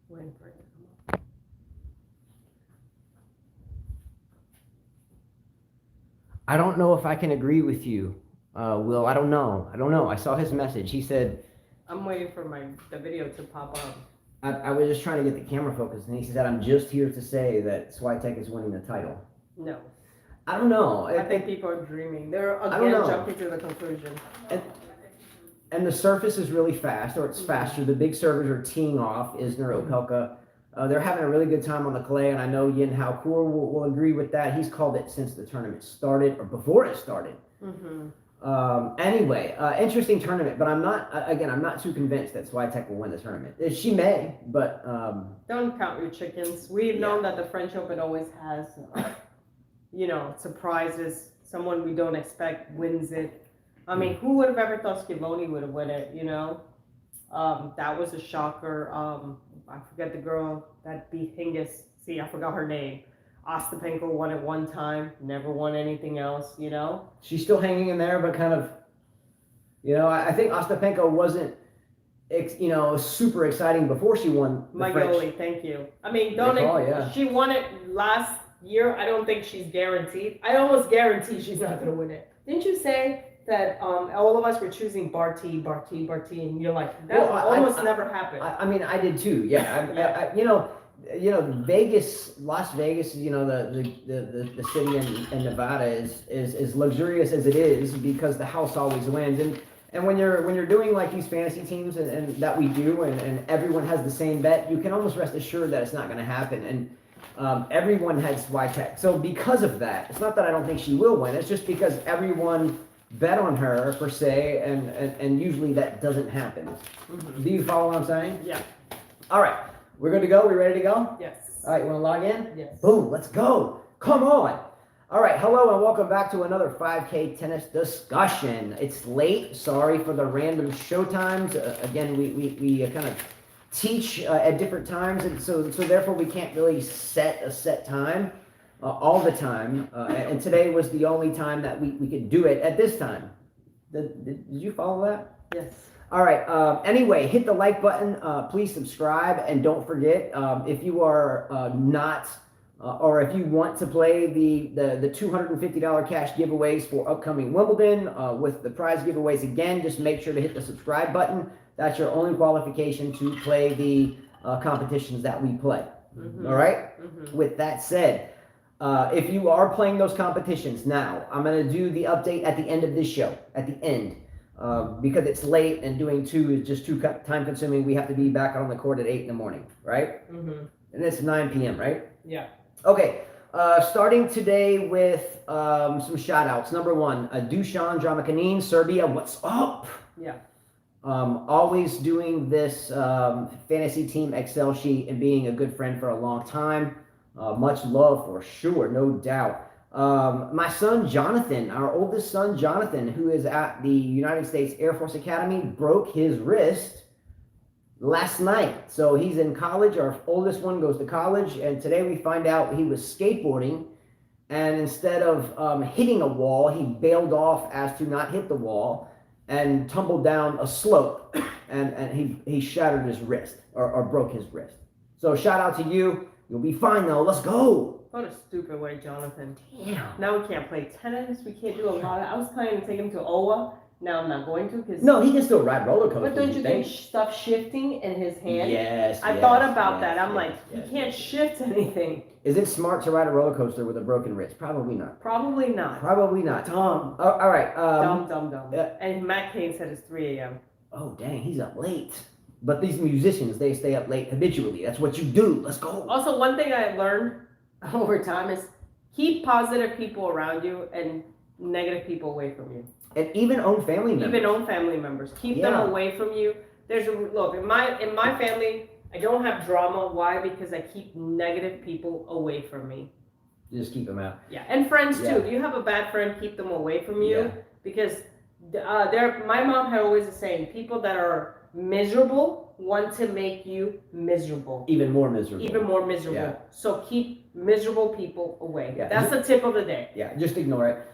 Waiting for it to come up. I don't know if I can agree with you, Will. I don't know. I saw his message. He said, I'm waiting for the video to pop up. I was just trying to get the camera focused, and he said, I'm just here to say that Swiatek is winning the title. No. I don't know. I think people are dreaming. They're I don't again know. jumping to the conclusion. And the surface is really fast, or it's faster. The big servers are teeing off, Isner, Opelka. They're having a really good time on the clay, and I know Yin Hao Kur will agree with that. He's called it since the tournament started, or before it started. Anyway, interesting tournament, but I'm not too convinced that Swiatek will win the tournament. She may, but Don't count your chickens. We've known that the French Open always has, surprises. Someone we don't expect wins it. I mean, who would have ever thought Schiavone would have won it? That was a shocker. I forget the girl that beat Hingis. I forgot her name. Ostapenko won it one time, never won anything else, She's still hanging in there, but kind of, I think Ostapenko wasn't, super exciting before she won the Magoli, thank you. I mean, she won it last year. I don't think she's guaranteed. I almost guarantee she's not going to win it. Didn't you say that all of us were choosing Barty, and you're like, that almost never happened. I mean, I did too. Yeah. Vegas, Las Vegas, the city in Nevada is luxurious as it is because the house always wins. And when you're doing like these fantasy teams and that we do and everyone has the same bet, you can almost rest assured that it's not going to happen. And everyone had Swiatek. So because of that, it's not that I don't think she will win. It's just because everyone bet on her per se, and usually that doesn't happen. Do you follow what I'm saying? Yeah. All right. We're good to go? We ready to go? Yes. All right, you want to log in? Yes. Boom, let's go. Come on. All right, hello and welcome back to another 5K tennis discussion. It's late. Sorry for the random show times. Again, we kind of teach at different times, and so therefore we can't really set a set time all the time. And today was the only time that we could do it at this time. Did you follow that? Yes. All right. Anyway, hit the like button. Please subscribe, and don't forget if you are not, or if you want to play the $250 cash giveaways for upcoming Wimbledon with the prize giveaways again, just make sure to hit the subscribe button. That's your only qualification to play the competitions that we play. All right. With that said, if you are playing those competitions now, I'm going to do the update at the end of this show. At the end. Because it's late and doing two is just too time consuming. We have to be back on the court at 8 in the morning, right? And it's 9 p.m., right? Yeah. Okay. Starting today with some shout outs. Number one, Dusan Dramakanin, Serbia. What's up? Yeah. Always doing this fantasy team Excel sheet and being a good friend for a long time. Much love for sure, no doubt. My son Jonathan, our oldest son Jonathan, who is at the United States Air Force Academy, broke his wrist last night. So he's in college. Our oldest one goes to college, and today we find out he was skateboarding, and instead of hitting a wall, he bailed off as to not hit the wall and tumbled down a slope, and he shattered his wrist or broke his wrist. So shout out to you. You'll be fine though. Let's go. What a stupid way, Jonathan. Damn. Now we can't play tennis. We can't do a lot. I was planning to take him to OWA. Now I'm not going to because. No, he can still ride roller coasters. But don't you think stuff shifting in his hand? Yes. I thought about that. I'm like, he can't shift anything. Is it smart to ride a roller coaster with a broken wrist? Probably not. Probably not. Probably not. Dumb. All right. Dumb. And Matt Cain said it's 3 a.m. Oh, dang, he's up late. But these musicians, they stay up late habitually. That's what you do. Let's go. Also, one thing I learned over time is keep positive people around you and negative people away from you. And even own family members. Even own family members. Keep them away from you. Look, in my family, I don't have drama. Why? Because I keep negative people away from me. Just keep them out. Yeah, and friends too. If you have a bad friend, keep them away from you. Yeah. Because my mom had always a saying, people that are miserable want to make you miserable. Even more miserable. Yeah. So keep miserable people away. Yeah. That's the tip of the day. Yeah, just ignore it.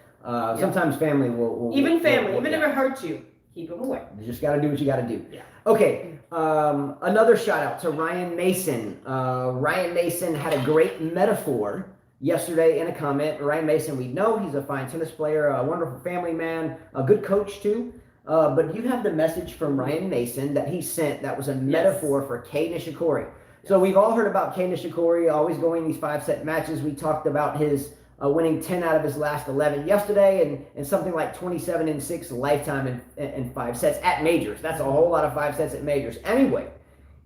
Sometimes family will even if it hurts you, keep them away. You just got to do what you got to do. Yeah. Okay, another shout out to Ryan Mason. Ryan Mason had a great metaphor yesterday in a comment. Ryan Mason, we know he's a fine tennis player, a wonderful family man, a good coach too. But you have the message from Ryan Mason that he sent that was a metaphor for Kei Nishikori. So we've all heard about Kei Nishikori always going these 5-set matches. We talked about his winning 10 out of his last 11 yesterday and something like 27-6 lifetime in 5 sets at majors. That's a whole lot of 5 sets at majors. Anyway,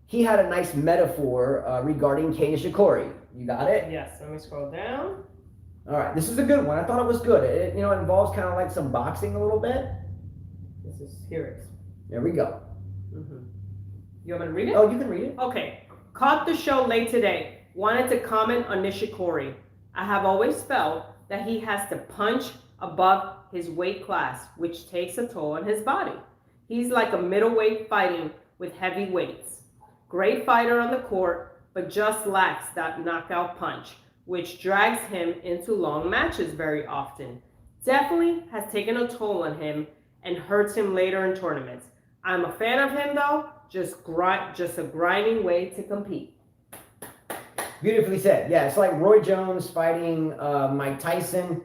he had a nice metaphor regarding Kei Nishikori. You got it? Yes, let me scroll down. All right, this is a good one. I thought it was good. It involves kind of like some boxing a little bit. Here it is. There we go. Mm-hmm. You want me to read it? Oh, you can read it. Okay. Caught the show late today. Wanted to comment on Nishikori. I have always felt that he has to punch above his weight class, which takes a toll on his body. He's like a middleweight fighting with heavy weights. Great fighter on the court, but just lacks that knockout punch, which drags him into long matches very often. Definitely has taken a toll on him and hurts him later in tournaments. I'm a fan of him though, just a grinding way to compete. Beautifully said. Yeah, it's like Roy Jones fighting Mike Tyson,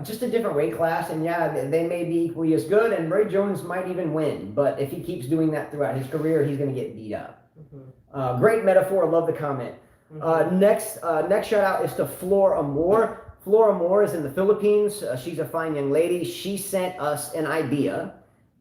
just a different weight class, and yeah, they may be equally as good, and Roy Jones might even win, but if he keeps doing that throughout his career, he's going to get beat up. Mm-hmm. Great metaphor. Love the comment. Mm-hmm. Next shout out is to Flor Amor. Flor Amor is in the Philippines. She's a fine young lady. She sent us an idea.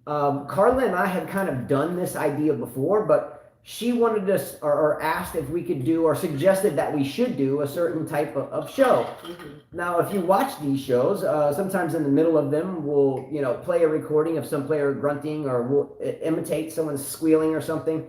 Carla and I had kind of done this idea before, but she wanted us or asked if we could do or suggested that we should do a certain type of show. Mm-hmm. Now, if you watch these shows, sometimes in the middle of them, we'll play a recording of some player grunting or we'll imitate someone squealing or something.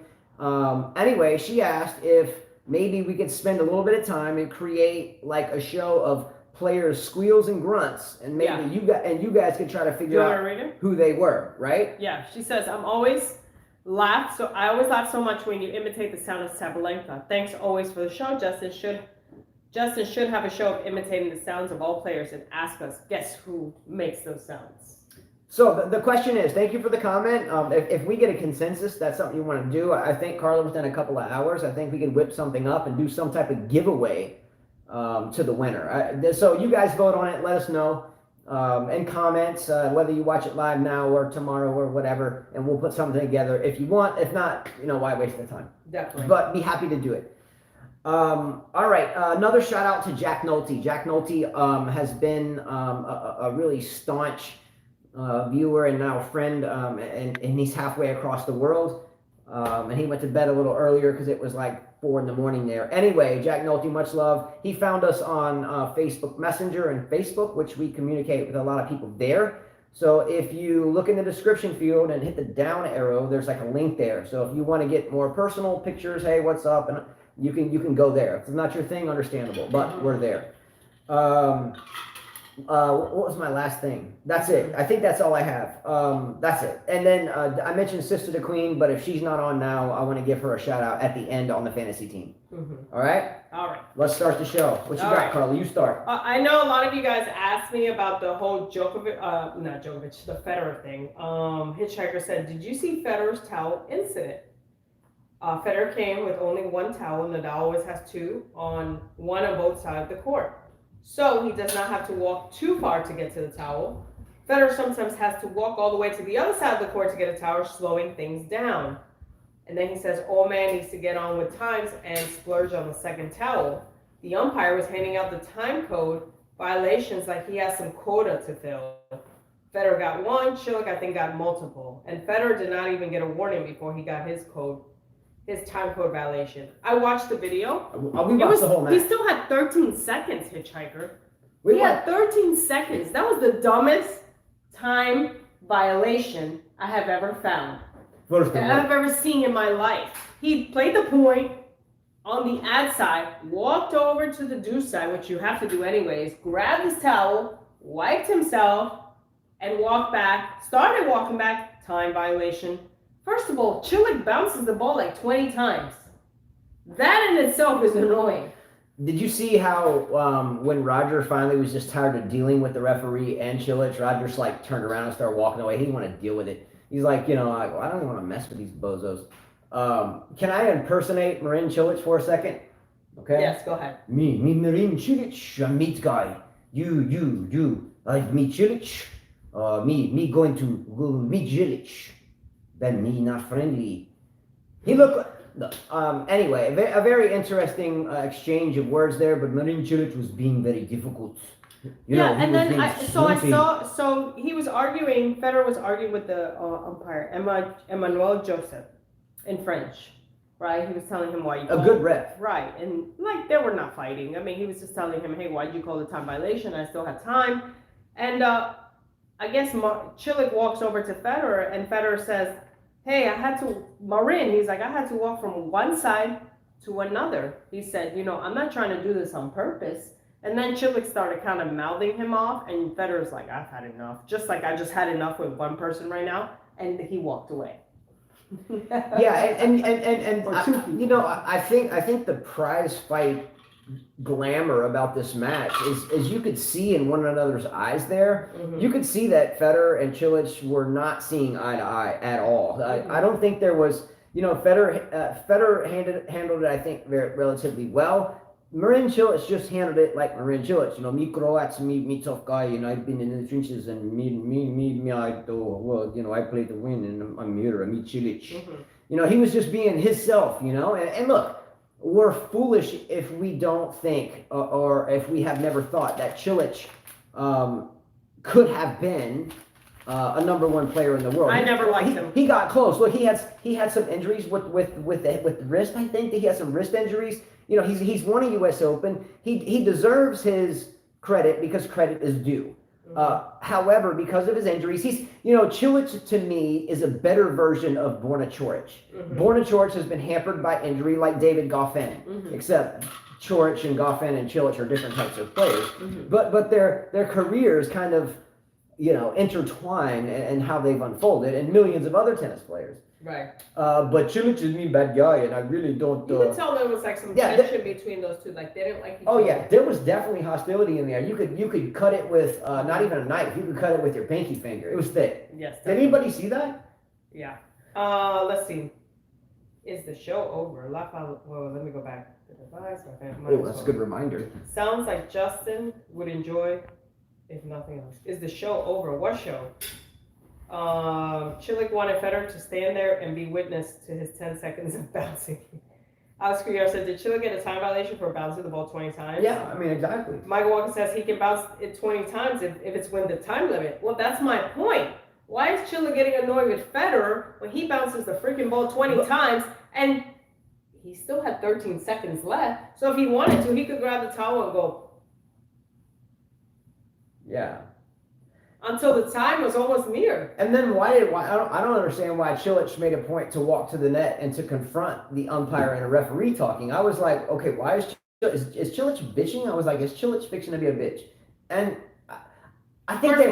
Anyway, she asked if maybe we could spend a little bit of time and create like a show of players' squeals and grunts, and maybe you guys could try to figure out who they were, right? Yeah, she says, I always laugh so much when you imitate the sound of Sabalenka. Thanks always for the show. Justin should have a show of imitating the sounds of all players and ask us, guess who makes those sounds? So the question is, thank you for the comment. If we get a consensus, that's something you want to do. I think Carla, within a couple of hours, I think we can whip something up and do some type of giveaway to the winner. So you guys vote on it. Let us know in comments whether you watch it live now or tomorrow or whatever, and we'll put something together if you want. If not, why waste the time? Definitely. But be happy to do it. All right. Another shout out to Jack Nolte. Jack Nolte has been a really staunch viewer and now a friend, and he's halfway across the world. And he went to bed a little earlier because it was like 4 a.m. there. Anyway, Jack Nolte, much love. He found us on Facebook Messenger and Facebook, which we communicate with a lot of people there. So if you look in the description field and hit the down arrow, there's like a link there. So if you want to get more personal pictures, hey, what's up? And you can go there. If it's not your thing, understandable, but we're there. What was my last thing? That's it. I think that's all I have. That's it. And then I mentioned Sister the Queen, but if she's not on now, I want to give her a shout out at the end on the fantasy team. Mm-hmm. All right? All right. Let's start the show. What you got, Carla? You start. I know a lot of you guys asked me about the whole the Federer thing. Hitchhiker said, did you see Federer's towel incident? Federer came with only one towel. Nadal always has two on one on both sides of the court. So he does not have to walk too far to get to the towel. Federer sometimes has to walk all the way to the other side of the court to get a towel, slowing things down. And then he says, all man needs to get on with times and splurge on the second towel. The umpire was handing out the time code violations like he has some quota to fill. Federer got one, Cilic I think got multiple. And Federer did not even get a warning before he got his time code violation. I watched the video. We watched the whole match. He still had 13 seconds, Hitchhiker. He had 13 seconds. That was the dumbest time violation I have ever found. I've ever seen in my life. He played the point on the ad side, walked over to the do side, which you have to do anyways, grabbed his towel, wiped himself, and started walking back, time violation. First of all, Cilic bounces the ball like 20 times. That in itself is annoying. Did you see how when Roger finally was just tired of dealing with the referee and Cilic, Roger just like turned around and started walking away. He didn't want to deal with it. He's like, I don't even want to mess with these bozos. Can I impersonate Marin Cilic for a second? Okay. Yes, go ahead. Me Marin Cilic, I'm meat guy. You. Me Cilic. Me going to meet Cilic. Then me not friendly. He looked. Anyway, a very interesting exchange of words there, but Marin Cilic was being very difficult. And then so he was arguing. Federer was arguing with the umpire, Emmanuel Joseph, in French, right? He was telling him why you a good ref, right? And like they were not fighting. I mean, he was just telling him, hey, why did you call the time violation? I still had time, and I guess Cilic walks over to Federer, and Federer says, hey, Marin, he's like, I had to walk from one side to another. He said, I'm not trying to do this on purpose. And then Cilic started kind of mouthing him off, and Federer's like, I've had enough. Just like I just had enough with one person right now, and he walked away. Yeah, I think the prize fight glamour about this match is you could see in one another's eyes there. Mm-hmm. You could see that Federer and Cilic were not seeing eye to eye at all. Mm-hmm. I don't think there was, Federer handled it, I think, relatively well. Marin Cilic just handled it like Marin Cilic. Me Croats, me tough guy, I've been in the trenches, and I play to win, and I'm here, me Cilic. Mm-hmm. He was just being himself, and look, we're foolish if we don't think, or if we have never thought that Cilic could have been a number one player in the world. I never liked him. He got close. Look, he had some injuries with the wrist. I think that he had some wrist injuries. He's won a U.S. Open. He deserves his credit because credit is due. However, because of his injuries, Cilic to me is a better version of Borna Coric. Mm-hmm. Borna Coric has been hampered by injury like David Goffin, except Coric and Goffin and Cilic are different types of players. Mm-hmm. But their careers kind of, intertwine and how they've unfolded, and millions of other tennis players. Right. But Cilic is me bad guy, and I really don't. You could tell there was like some tension between those two. Like they didn't like each other. Oh yeah, there was definitely hostility in there. You could cut it with not even a knife. You could cut it with your pinky finger. It was thick. Yes. Did anybody see that? Yeah. Let's see. Is the show over? Well, let me go back to the device. Oh, that's a good reminder. Sounds like Justin would enjoy, if nothing else. Is the show over? What show? Cilic wanted Federer to stand there and be witness to his 10 seconds of bouncing. Alex Crier said, did Cilic get a time violation for bouncing the ball 20 times? Yeah, I mean, exactly. Michael Walker says he can bounce it 20 times if it's within the time limit. Well, that's my point. Why is Cilic getting annoyed with Federer when he bounces the freaking ball 20 times and he still had 13 seconds left? So if he wanted to, he could grab the towel and go. Yeah. Until the time was almost near. And then why I don't understand why Cilic made a point to walk to the net and to confront the umpire and a referee talking. I was like, okay, why is Cilic bitching? I was like, is Cilic fixing to be a bitch? And I think they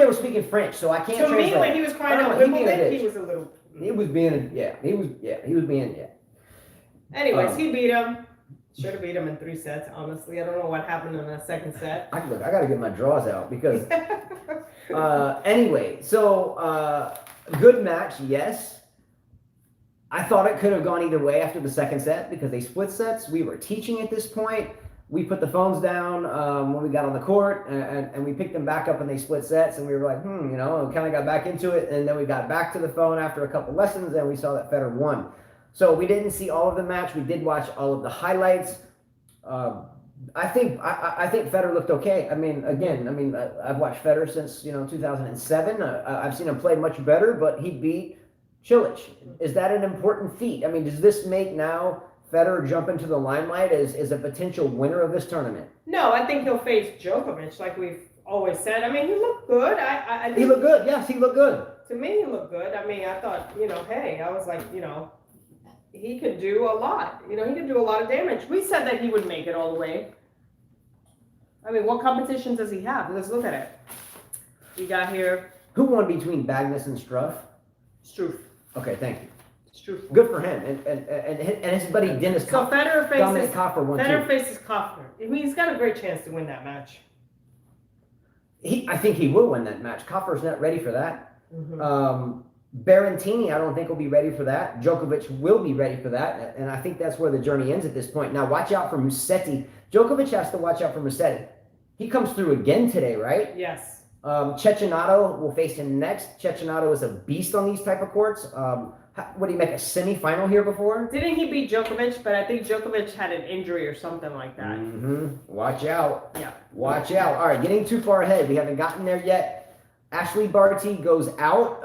were speaking French, so I can't translate. To me, when he was crying out Wimbledon, he was a little. He was being. Anyways, he beat him. Should have beat him in 3 sets, honestly. I don't know what happened in the second set. I got to get my draws out because... anyway, so good match, yes. I thought it could have gone either way after the second set because they split sets. We were teaching at this point. We put the phones down when we got on the court, and we picked them back up and they split sets, and we were like, and kind of got back into it, and then we got back to the phone after a couple lessons, and we saw that Federer won. So we didn't see all of the match. We did watch all of the highlights. I think Federer looked okay. I've watched Federer since 2007. I've seen him play much better, but he beat Cilic. Is that an important feat? Does this make now Federer jump into the limelight as a potential winner of this tournament? No, I think he'll face Djokovic, like we've always said. He looked good. He looked good. Yes, he looked good. To me, he looked good. I thought, I was like, he could do a lot. He could do a lot of damage. We said that he would make it all the way. What competition does he have? Let's look at it. We got here. Who won between Magnus and Struff? Struff. Okay, thank you. Struff. Good for him. And his buddy Dennis So Federer faces Copper won Federer too. faces Copper. He's got a great chance to win that match. I think he will win that match. Copper's not ready for that. Mm-hmm. Berrettini, I don't think will be ready for that. Djokovic will be ready for that, and I think that's where the journey ends at this point. Now, watch out for Musetti. Djokovic has to watch out for Musetti. He comes through again today, right? Yes. Cecchinato will face him next. Cecchinato is a beast on these type of courts. What do you make a semi-final here before? Didn't he beat Djokovic? But I think Djokovic had an injury or something like that. Watch out. Yeah. Watch out. All right, getting too far ahead. We haven't gotten there yet. Ashley Barty goes out.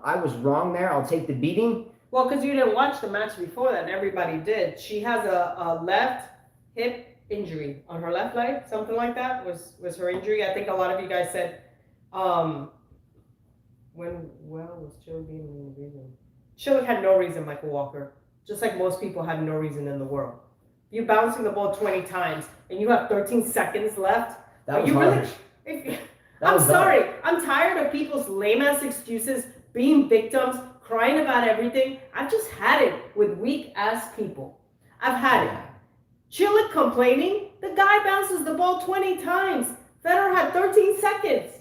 I was wrong there. I'll take the beating. Well, because you didn't watch the match before that, and everybody did. She has a left hip injury on her left leg, something like that was her injury. I think a lot of you guys said, was Cilic being the reason? Cilic had no reason, Michael Walker. Just like most people have no reason in the world. You're bouncing the ball 20 times, and you have 13 seconds left. That was harsh. I'm sorry. I'm tired of people's lame-ass excuses, being victims, crying about everything. I've just had it with weak-ass people. I've had it. Cilic complaining. The guy bounces the ball 20 times. Federer had 13 seconds.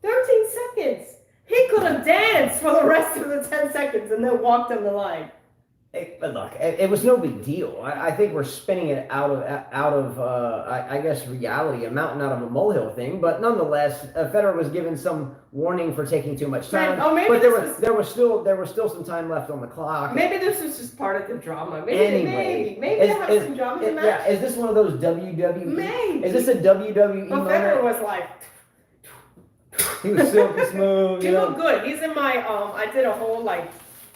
13 seconds. He could have danced for the rest of the 10 seconds and then walked on the line. But look, it was no big deal. I think we're spinning it out of I guess reality, a mountain out of a molehill thing. But nonetheless, Federer was given some warning for taking too much time. But there was still some time left on the clock. Maybe this was just part of the drama. Maybe they have some drama in the match. Yeah, is this one of those WWE? Maybe. Is this a WWE but moment? Federer was like. He was silky smooth. He looked good. He's in my I did a whole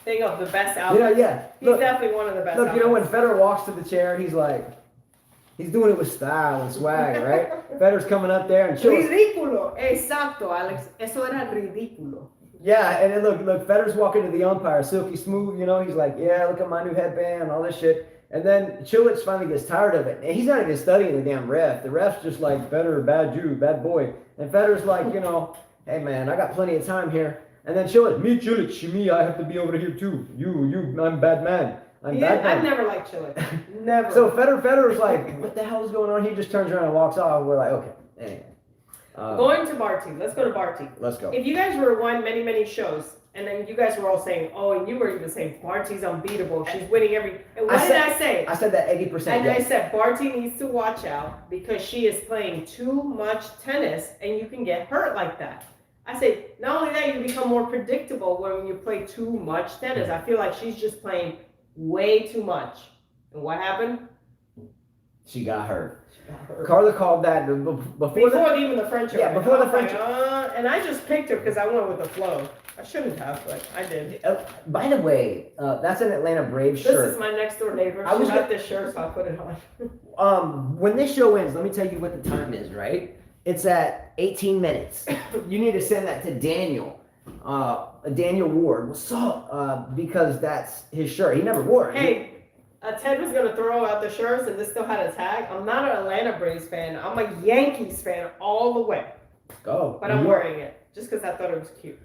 thing of the best outfits. Yeah. He's definitely one of the best outfits. You know, when Federer walks to the chair, he's doing it with style and swag, right? Federer's coming up there and chilling. Ridículo. Exacto, Alex. Eso era ridículo. Yeah, and then look, Federer's walking to the umpire, silky smooth, you know, he's like, yeah, look at my new headband, all this shit. And then Cilic finally gets tired of it. And he's not even studying the damn ref. The ref's just like, Federer, bad Jew, bad boy. And Federer's like, you know, hey man, I got plenty of time here. And then Cilic, me, I have to be over here too. You, I'm bad man. Bad man. I've never liked Cilic. Never. So Federer's like, what the hell is going on? He just turns around and walks off. We're like, okay, anyway. Going to Barty. Let's go to Barty. Let's go. If you guys rewind many shows, and then you guys were all saying, oh, and you were even saying, Barty's unbeatable. She's winning every... And what did I say? I said that 80%. And I said, Barty needs to watch out because she is playing too much tennis, and you can get hurt like that. I say, not only that, you become more predictable when you play too much tennis. I feel like she's just playing way too much. And what happened? She got hurt. Carla called that before even the French Open. Yeah, before the French and I just picked her because I went with the flow. I shouldn't have, but I did. By the way, that's an Atlanta Braves shirt. This is my next door neighbor. She got this shirt, so I put it on. When this show ends, let me tell you what the time is, right? It's at 18 minutes. You need to send that to Daniel. Daniel Ward. What's up? Because that's his shirt. He never wore it. Hey, Ted was going to throw out the shirts and this still had a tag. I'm not an Atlanta Braves fan. I'm a Yankees fan all the way. Go. But I'm wearing it just because I thought it was cute.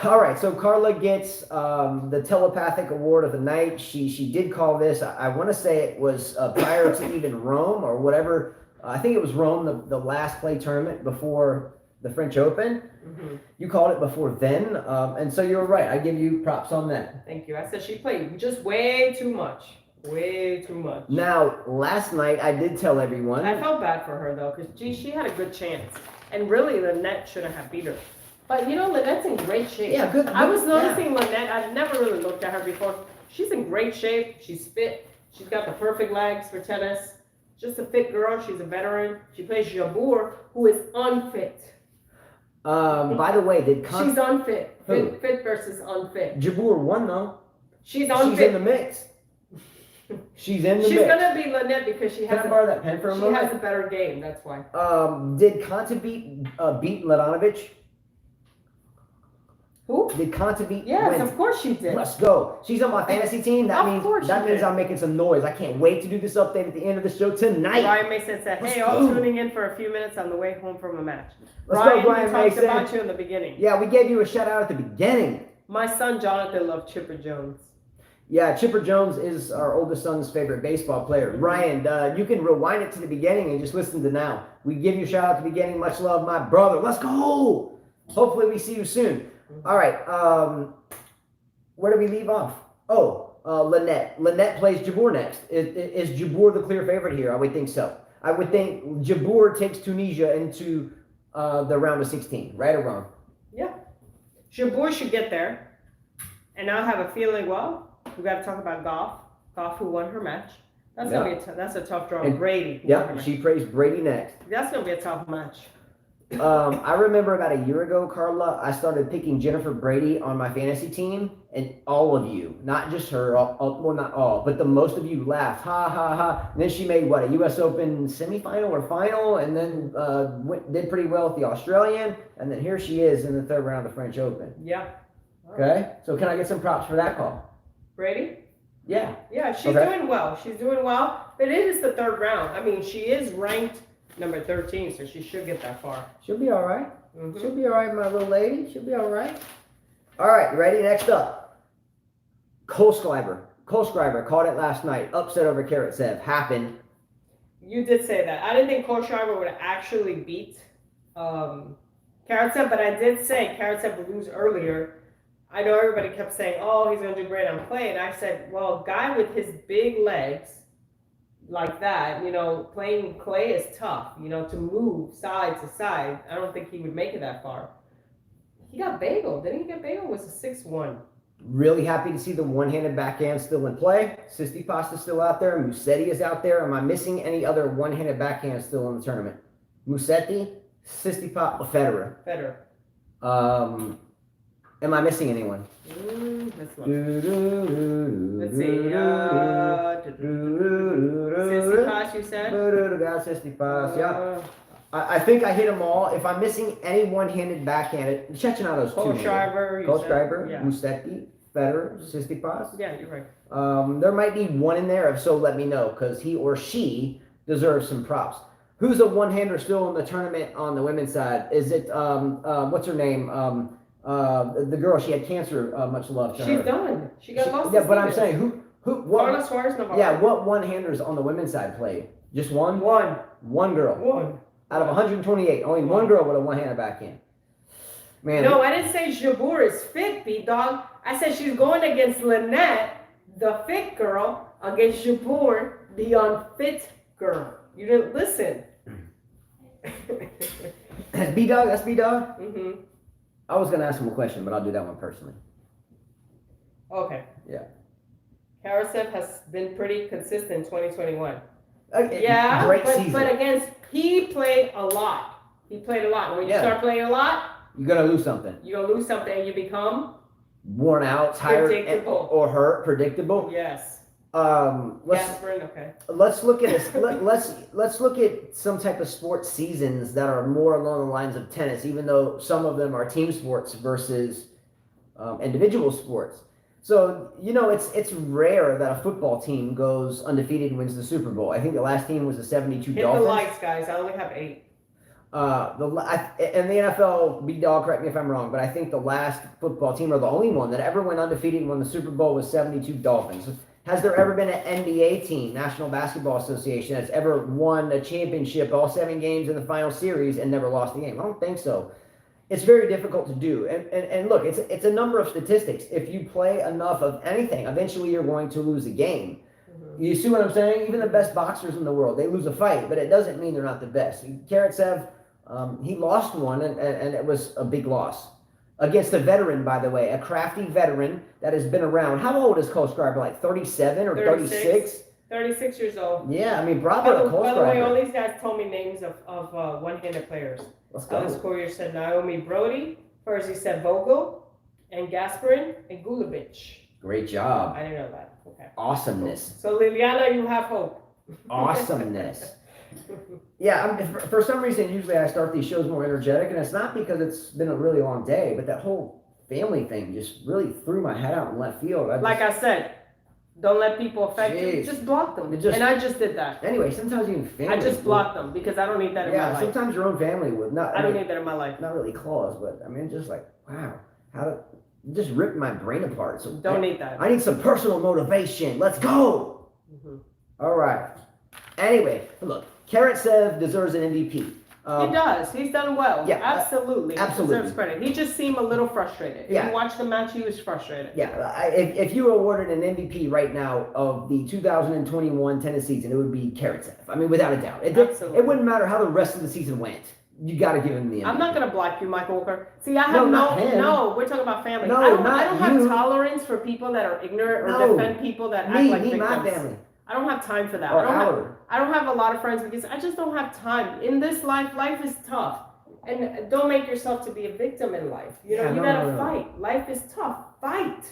All right, so Carla gets the telepathic award of the night. She did call this. I want to say it was prior to even Rome or whatever. I think it was Rome, the last clay tournament before the French Open. Mm-hmm. You called it before then, and so you were right. I give you props on that. Thank you. I said she played just way too much. Way too much. Now, last night I did tell everyone. I felt bad for her though, because she had a good chance, and really Lynette shouldn't have beat her. But you know, Lynette's in great shape. Yeah, good. I was noticing Lynette. I've never really looked at her before. She's in great shape. She's fit. She's got the perfect legs for tennis. Just a fit girl. She's a veteran. She plays Jabeur, who is unfit. By the way, she's unfit. Fit versus unfit. Jabeur won though. She's unfit. She's in the mix. She's in the mix. She's gonna be Lynette because she has. Can I borrow that pen for a moment? She has a better game. That's why. Did Konta beat Mladenovic? Who? Did Konta beat? Yes, of course she did. Let's go. She's on my fantasy team. That means I'm making some noise. I can't wait to do this update at the end of the show tonight. Ryan Mason said, "Hey, I'm tuning in for a few minutes on the way home from a match." Ryan talked about you in the beginning. Yeah, we gave you a shout out at the beginning. My son Jonathan loved Chipper Jones. Yeah, Chipper Jones is our oldest son's favorite baseball player. Ryan, you can rewind it to the beginning and just listen to now. We give you a shout out at the beginning. Much love, my brother. Let's go. Hopefully we see you soon. All right. Where do we leave off? Oh, Lynette. Lynette plays Jabeur next. Is Jabeur the clear favorite here? I would think so. I would think Jabeur takes Tunisia into the round of 16, right or wrong? Yeah. Jabeur should get there. And I have a feeling, well, we got to talk about Goff. Goff, who won her match. That's gonna be that's a tough draw. And Brady. Yeah, she plays Brady next. That's gonna be a tough match. I remember about a year ago, Carla, I started picking Jennifer Brady on my fantasy team, and all of you, not just her, well, not all, but the most of you laughed, ha ha ha. And then she made what, a U.S. Open semifinal or final, and then did pretty well with the Australian, and then here she is in the third round of the French Open. Yeah. Okay, so can I get some props for that call? Brady? Yeah. Yeah, she's doing well. She's doing well, but it is the third round. I mean, she is ranked number 13, so she should get that far. She'll be all right. Mm-hmm. She'll be all right, my little lady. She'll be all right. All right, ready? Next up, Kohlschreiber. Kohlschreiber caught it last night. Upset over Karatsev. Happened. You did say that. I didn't think Kohlschreiber would actually beat Karatsev, but I did say Karatsev would lose earlier. I know everybody kept saying, oh, he's going to do great on clay. And I said, well, a guy with his big legs like that, you know, playing clay is tough, you know, to move side to side. I don't think he would make it that far. He got bagel. Didn't he get bagel? It was a 6-1. Really happy to see the one-handed backhand still in play. Tsitsipas is still out there. Musetti is out there. Am I missing any other one-handed backhand still in the tournament? Musetti, Tsitsipas, Federer. Federer. Am I missing anyone? Let's look. Let's see. Tsitsipas, you said? Tsitsipas, yeah. I think I hit them all. If I'm missing any one-handed backhand, Cecchinado's two. Kohlschreiber, yeah. Musetti, Federer, Tsitsipas. Yeah, you're right. There might be one in there. If so, let me know, because he or she deserves some props. Who's a one-hander still in the tournament on the women's side? Is it what's her name? The girl, she had cancer. Much love to her. She's done. She got lost. Yeah, but I'm saying what? Carla Suarez, Navarro. Yeah, what one-handers on the women's side played? Just one. One girl. One. Out of 128, only one girl with a one-handed backhand. Man. No, I didn't say Jabeur is fit, B-Dog. I said she's going against Lynette, the fit girl, against Jabeur, the unfit girl. You didn't listen. That's B-Dog? That's B-Dog? Mm-hmm. I was going to ask him a question, but I'll do that one personally. Okay. Yeah. Karatsev has been pretty consistent 2021. Yeah, great season. But against, he played a lot. He played a lot. And when you start playing a lot, you're going to lose something. You're going to lose something and you become worn out, tired, or hurt, predictable. Yes. Let's look at this. Let's look at some type of sports seasons that are more along the lines of tennis, even though some of them are team sports versus individual sports. So, you know, it's rare that a football team goes undefeated and wins the Super Bowl. I think the last team was the 72 Hit Dolphins. the lights, guys. I only have 8. In the NFL, B-Dog, correct me if I'm wrong, but I think the last football team, or the only one that ever went undefeated and won the Super Bowl, was 72 Dolphins. Has there ever been an NBA team, National Basketball Association, that's ever won a championship, all 7 games in the final series, and never lost the game? I don't think so. It's very difficult to do. And look, it's a number of statistics. If you play enough of anything, eventually you're going to lose a game. Mm-hmm. You see what I'm saying? Even the best boxers in the world, they lose a fight, but it doesn't mean they're not the best. Karatsev, he lost one, and it was a big loss. Against a veteran, by the way, a crafty veteran that has been around. How old is Kohlschreiber? Like 37 or 36? 36 years old. Yeah, I mean, bravo to Kohlschreiber. By the way, all these guys told me names of one-handed players. Let's go. Alice Courier said Naomi Brody. First he said Vogel and Gasparin and Gulevich. Great job. I didn't know that. Okay. Awesomeness. So Liliana, you have hope. Awesomeness. Yeah, for some reason, usually I start these shows more energetic, and it's not because it's been a really long day, but that whole family thing just really threw my head out in left field. I said, don't let people affect you. Just block them. And I just did that. Anyway, sometimes even family. I just blocked them because I don't need that in my life. Yeah, sometimes your own family would not. I don't need that in my life. Not really claws, but I mean, just like, wow, just ripped my brain apart. So don't need that. I need some personal motivation. Let's go. Mm-hmm. All right. Anyway, look, Karatsev deserves an MVP. He does. He's done well. Yeah, absolutely. absolutely. He deserves credit. He just seemed a little frustrated. Yeah. If you watch the match, he was frustrated. Yeah, if you were awarded an MVP right now of the 2021 tennis season, it would be Karatsev. I mean, without a doubt. It wouldn't matter how the rest of the season went. You got to give him the MVP. I'm not going to block you, Michael Walker. See, I have no, we're talking about family. No, I don't not have you. tolerance for people that are ignorant or defend people that act like victims. My family. I don't have time for that. Or I don't have a lot of friends because I just don't have time. In this life is tough. And don't make yourself to be a victim in life. You know, you gotta fight. Life is tough. Fight.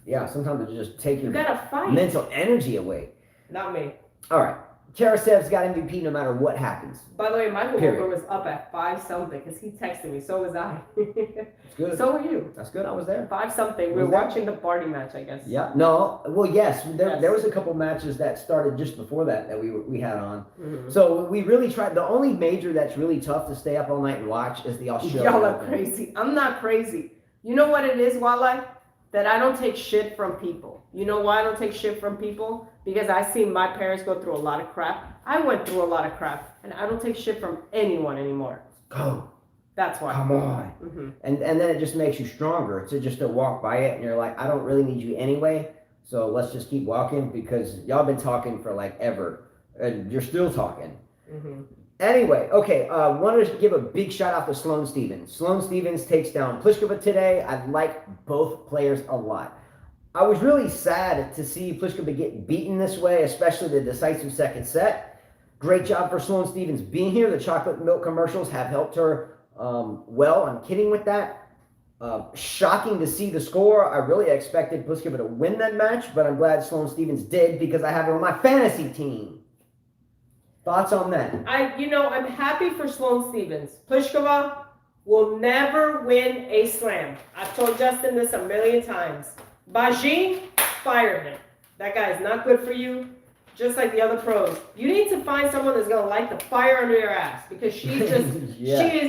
Yeah, sometimes it just take your fight. mental energy away. Not me. All right. Karasev's got MVP no matter what happens. By the way, Michael Walker was up at 5-something because he texted me. So was I. That's good. So were you. That's good. I was there. 5-something. We were watching the Barty match, I guess. Yeah. No. Well, yes. There was a couple matches that started just before that we had on. Mm-hmm. So we really tried. The only major that's really tough to stay up all night and watch is the Australian. Y'all are crazy. I'm not crazy. You know what it is, Wale? That I don't take shit from people. You know why I don't take shit from people? Because I seen my parents go through a lot of crap. I went through a lot of crap. And I don't take shit from anyone anymore. Go. That's why. Come on. Mm-hmm. And then it just makes you stronger to just to walk by it and you're like, I don't really need you anyway. So let's just keep walking because y'all been talking for like ever. And you're still talking. Mm-hmm. Anyway, okay, wanted to give a big shout out to Sloane Stephens. Sloane Stephens takes down Pliskova today. I like both players a lot. I was really sad to see Pliskova get beaten this way, especially the decisive second set. Great job for Sloane Stephens being here. The chocolate milk commercials have helped her well. I'm kidding with that. Shocking to see the score. I really expected Pliskova to win that match, but I'm glad Sloane Stephens did because I have her on my fantasy team. Thoughts on that? I'm happy for Sloane Stephens. Pliskova will never win a slam. I've told Justin this a million times. Bajin, fire him. That guy is not good for you, just like the other pros. You need to find someone that's going to light the fire under your ass because she's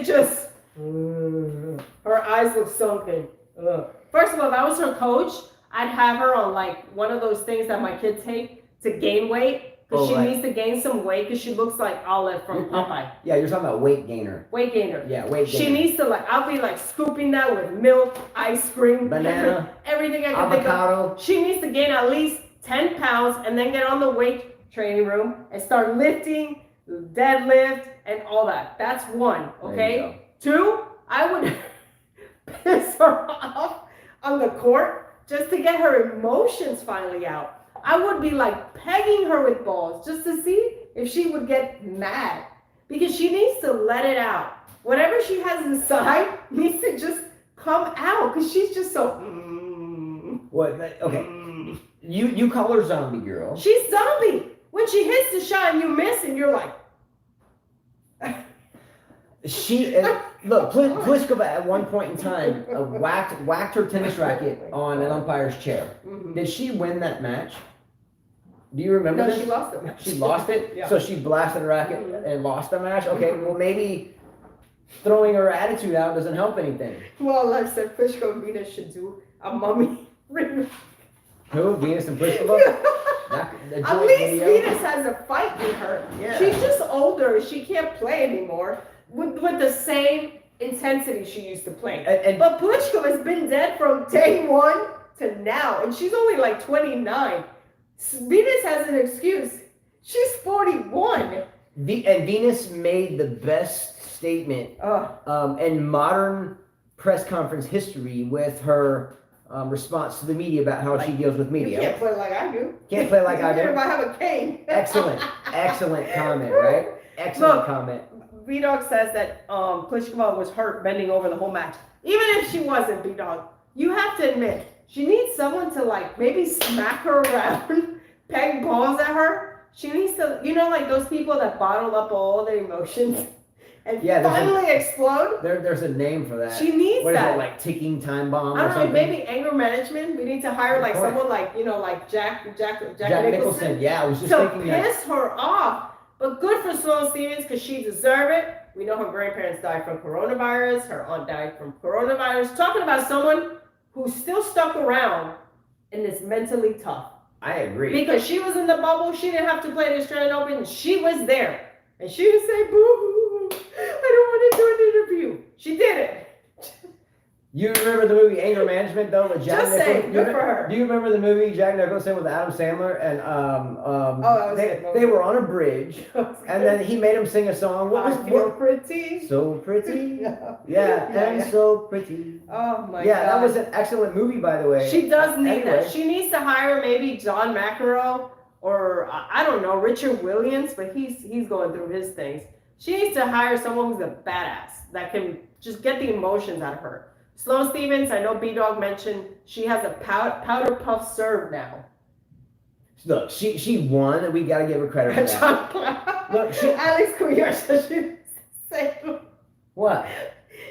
just, her eyes look sunken. Ugh. First of all, if I was her coach, I'd have her on like one of those things that my kids take to gain weight. Because she needs to gain some weight because she looks like Olive from Popeye. Yeah, you're talking about weight gainer. Weight gainer. Yeah, weight gainer. She needs to I'll be scooping that with milk, ice cream, banana, everything I can avocado. think of. She needs to gain at least 10 pounds and then get on the weight training room and start lifting, deadlift, and all that. That's one, okay? 2, I would piss her off on the court just to get her emotions finally out. I would be pegging her with balls just to see if she would get mad because she needs to let it out. Whatever she has inside needs to just come out because she's just so. What? Okay. You call her zombie girl. She's zombie. When she hits the shot and you miss and you're like. Look, Pliskova at one point in time whacked her tennis racket on an umpire's chair. Mm-hmm. Did she win that match? Do you remember this? No, she lost the match. She lost it? Yeah. So she blasted the racket and lost the match? Okay, well maybe throwing her attitude out doesn't help anything. Well, like I said, Pliskova and Venus should do a mummy. Who? Venus and Pliskova? At least Venus has a fight in her. Yeah. She's just older. She can't play anymore with the same intensity she used to play. But Pliskova has been dead from day one to now, and she's only 29. Venus has an excuse. She's 41. And Venus made the best statement in modern press conference history with her response to the media about how she deals with media. You can't play like I do. Can't play like I do. If I have a cane. Excellent comment, right? Excellent comment. B-Dog says that Pliskova was hurt bending over the whole match. Even if she wasn't, B-Dog, you have to admit, she needs someone to maybe smack her around, peg balls at her. She needs to, those people that bottle up all their emotions and finally explode. There's a name for that. She needs that. What is it, ticking time bomb I or don't know, something? maybe anger management. We need to hire someone Jack Nicholson. Yeah, I was just thinking that. To piss her off. But good for Sloane Stephens because she deserved it. We know her grandparents died from coronavirus. Her aunt died from coronavirus. Talking about someone who's still stuck around and is mentally tough. I agree. Because she was in the bubble. She didn't have to play the Australian Open. She was there. And she would say, boo-hoo. don't want to do an interview. She did it. You remember the movie Anger Management though with Jack Just Nicholson? saying, good for her. Do you remember the movie Jack Nicholson with Adam Sandler and they were on a bridge and then he made him sing a song. What was feel pretty? So pretty. Yeah. And so pretty. Oh my god. Yeah, that was an excellent movie by the way. She does need that. She needs to hire maybe John McEnroe or I don't know, Richard Williams, but he's going through his things. She needs to hire someone who's a badass that can just get the emotions out of her. Sloane Stephens, I know B-Dog mentioned, she has a powder puff serve now. Look, she won, and we got to give her credit for that. Look, Alex Cuyar said she said what?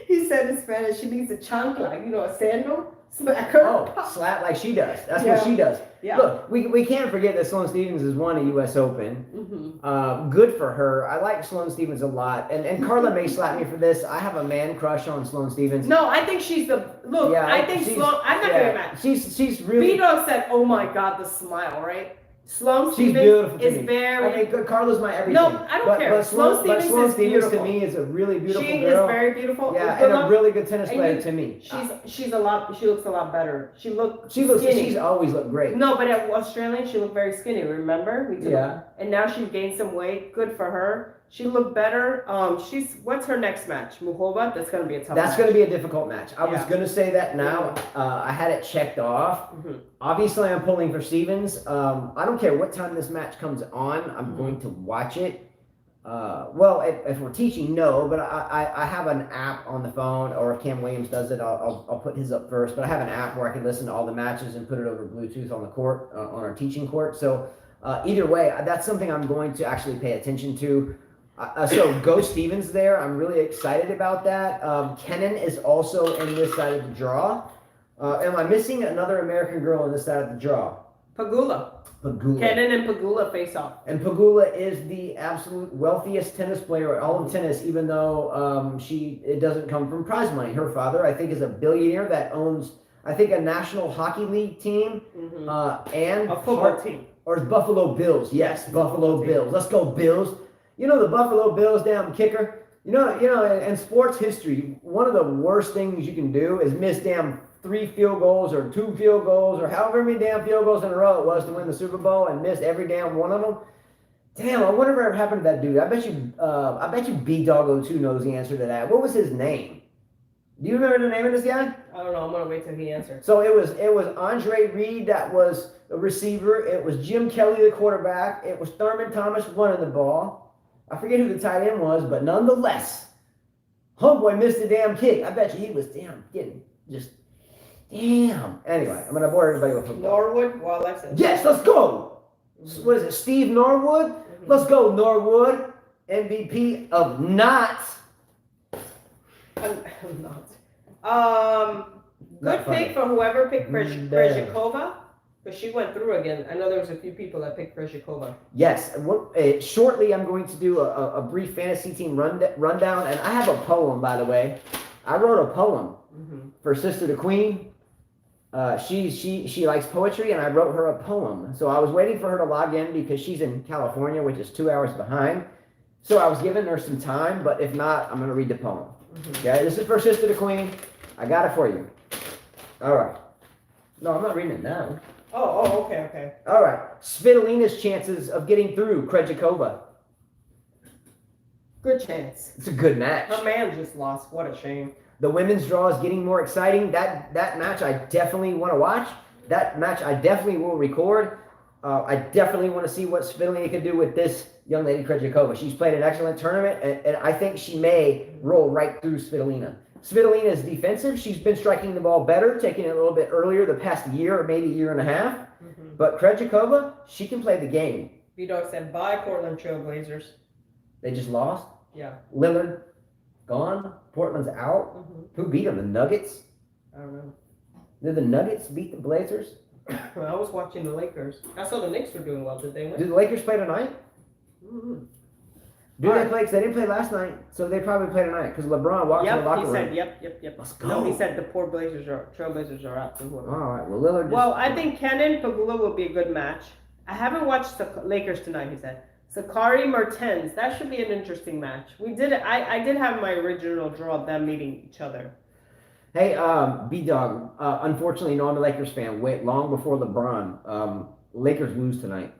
He said in Spanish, she needs a chancla, a sandal. Smack her. Oh, slap like she does. That's what she does. Yeah. Look, we can't forget that Sloane Stephens has won a U.S. Open. Mm-hmm. Good for her. I like Sloane Stephens a lot. And Carla may slap me for this. I have a man crush on Sloane Stephens. No, I think she's the look. Yeah, I think Sloane. I'm not gonna mad. She's really. B-Dog said, "Oh my God, the smile!" Right? Sloane She's Stephens beautiful to is me. very. I mean, Carla's my everything. No, I don't care. But Sloane Stephens to me is a really beautiful she girl. Is very beautiful. Yeah, and a really good tennis player to me. She's a lot. She looks a lot better. She looks. She's always looked great. No, but at Australian, she looked very skinny. Remember? And now she's gained some weight. Good for her. She looked better. What's her next match? Muhova? That's gonna be a tough match. That's gonna be a difficult match. I was gonna say that now. I had it checked off. Mm-hmm. Obviously, I'm pulling for Stevens. I don't care what time this match comes on. I'm going to watch it. Well, if we're teaching, no. But I have an app on the phone, or if Cam Williams does it, I'll put his up first. But I have an app where I can listen to all the matches and put it over Bluetooth on the court, on our teaching court. So either way, that's something I'm going to actually pay attention to. So go Stevens there. I'm really excited about that. Kenin is also in this side of the draw. Am I missing another American girl in this side of the draw? Pegula. Kenin and Pegula face off. And Pegula is the absolute wealthiest tennis player in all of tennis, even though it doesn't come from prize money. Her father, I think, is a billionaire that owns, I think, a National Hockey League team and a football team. Or Buffalo Bills. Yes, Buffalo Bills. Let's go Bills. You know the Buffalo Bills damn kicker? You know, in sports history, one of the worst things you can do is miss damn 3 field goals or 2 field goals or however many damn field goals in a row it was to win the Super Bowl and miss every damn one of them. Damn, I wonder what happened to that dude. I bet you B-Dog02 knows the answer to that. What was his name? Do you remember the name of this guy? I don't know. I'm gonna wait till he answers. So it was Andre Reed that was the receiver. It was Jim Kelly the quarterback. It was Thurman Thomas running the ball. I forget who the tight end was, but nonetheless, homeboy missed a damn kick. I bet you he was damn. Anyway, I'm gonna bore everybody with football. Norwood, well, that's it. Yes, let's go. Mm-hmm. What is it, Steve Norwood? Mm-hmm. Let's go, Norwood, MVP of not. I'm not. Good pick for whoever picked Krejcikova. Because she went through again. I know there was a few people that picked Krejcikova. Yes. Shortly, I'm going to do a brief fantasy team rundown. And I have a poem, by the way. I wrote a poem for Sister the Queen. She likes poetry, and I wrote her a poem. So I was waiting for her to log in because she's in California, which is 2 hours behind. So I was giving her some time, but if not, I'm going to read the poem. Okay, this is for Sister the Queen. I got it for you. All right. No, I'm not reading it now. Oh, okay. All right. Svitolina's chances of getting through Krejcikova. Good chance. It's a good match. Her man just lost. What a shame. The women's draw is getting more exciting. That match I definitely want to watch. That match I definitely will record. I definitely want to see what Svitolina can do with this young lady Krejcikova. She's played an excellent tournament, and I think she may roll right through Svitolina. Svitolina is defensive. She's been striking the ball better, taking it a little bit earlier the past year or maybe year and a half. But Krejcikova, she can play the game. B-Dog said, bye, Portland Trail Blazers. They just lost? Yeah. Lillard, gone? Portland's out? Who beat them? The Nuggets? I don't know. Did the Nuggets beat the Blazers? I was watching the Lakers. I saw the Knicks were doing well. Did they win? Did the Lakers play tonight? They play? Because they didn't play last night, so they probably play tonight. Because LeBron walked in the locker room. Yep. Let's go. No, he said the poor Trailblazers are out. All right. Well, Lillard. I think Kenin Pegula will be a good match. I haven't watched the Lakers tonight. He said, Sakari Mertens. That should be an interesting match. We did. I did have my original draw of them meeting each other. Hey, B-Dog, unfortunately, no, I'm a Lakers fan. Wait, long before LeBron, Lakers lose tonight.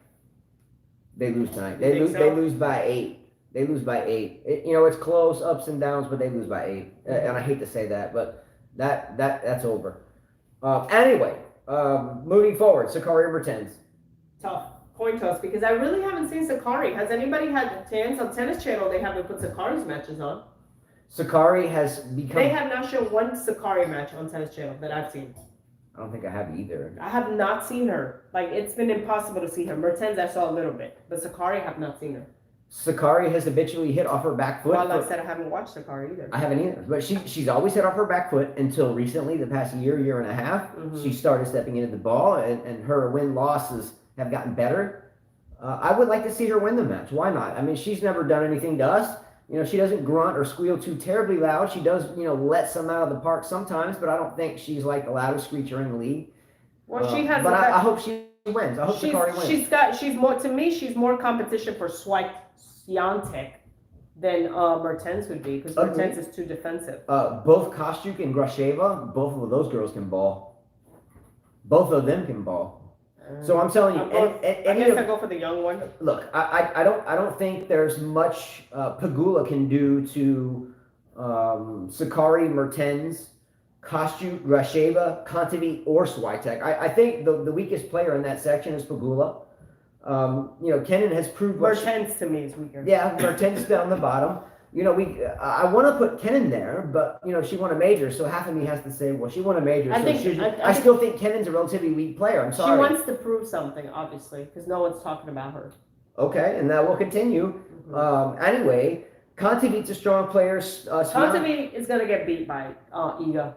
They lose tonight. They lose. So? They lose by 8. They lose by 8. It's close, ups and downs, but they lose by 8. And I hate to say that, but that's over. Anyway, moving forward, Sakari Mertens. Tough coin toss because I really haven't seen Sakari. Has anybody had a chance on Tennis Channel? They haven't put Sakari's matches on. Sakari has become. They have not shown one Sakari match on Tennis Channel that I've seen. I don't think I have either. I have not seen her. Like, it's been impossible to see her. Mertens, I saw a little bit, but Sakari, I have not seen her. Sakari has habitually hit off her back foot. Well, I said I haven't watched Sakari either. I haven't either, but she's always hit off her back foot until recently, the past year and a half. Mm-hmm. She started stepping into the ball, and her win-losses have gotten better. I would like to see her win the match. Why not? I mean, she's never done anything to us. She doesn't grunt or squeal too terribly loud. She does, let some out of the park sometimes, but I don't think she's like the loudest screecher in the league. Well, she has. But I hope she wins. I hope Sakari wins. She's more competition for Swiatek than Mertens would be because Mertens is too defensive. Both Kostyuk and Grasheva, both of those girls can ball. Both of them can ball. So I'm telling you, I guess I go for the young one. Look, I don't think there's much Pegula can do to Sakari, Mertens, Kostyuk, Grasheva, Kontaveit, or Swiatek. I think the weakest player in that section is Pegula. Kenin has proved Mertens to me is weaker. Yeah, Mertens down the bottom. I want to put Kenin there, but she won a major, so half of me has to say, well, she won a major. I still think Kenin's a relatively weak player. I'm sorry. She wants to prove something, obviously, because no one's talking about her. Okay, and that will continue. Mm-hmm. Anyway, Kontaveit's a strong player. Kontaveit is gonna get beat by Iga.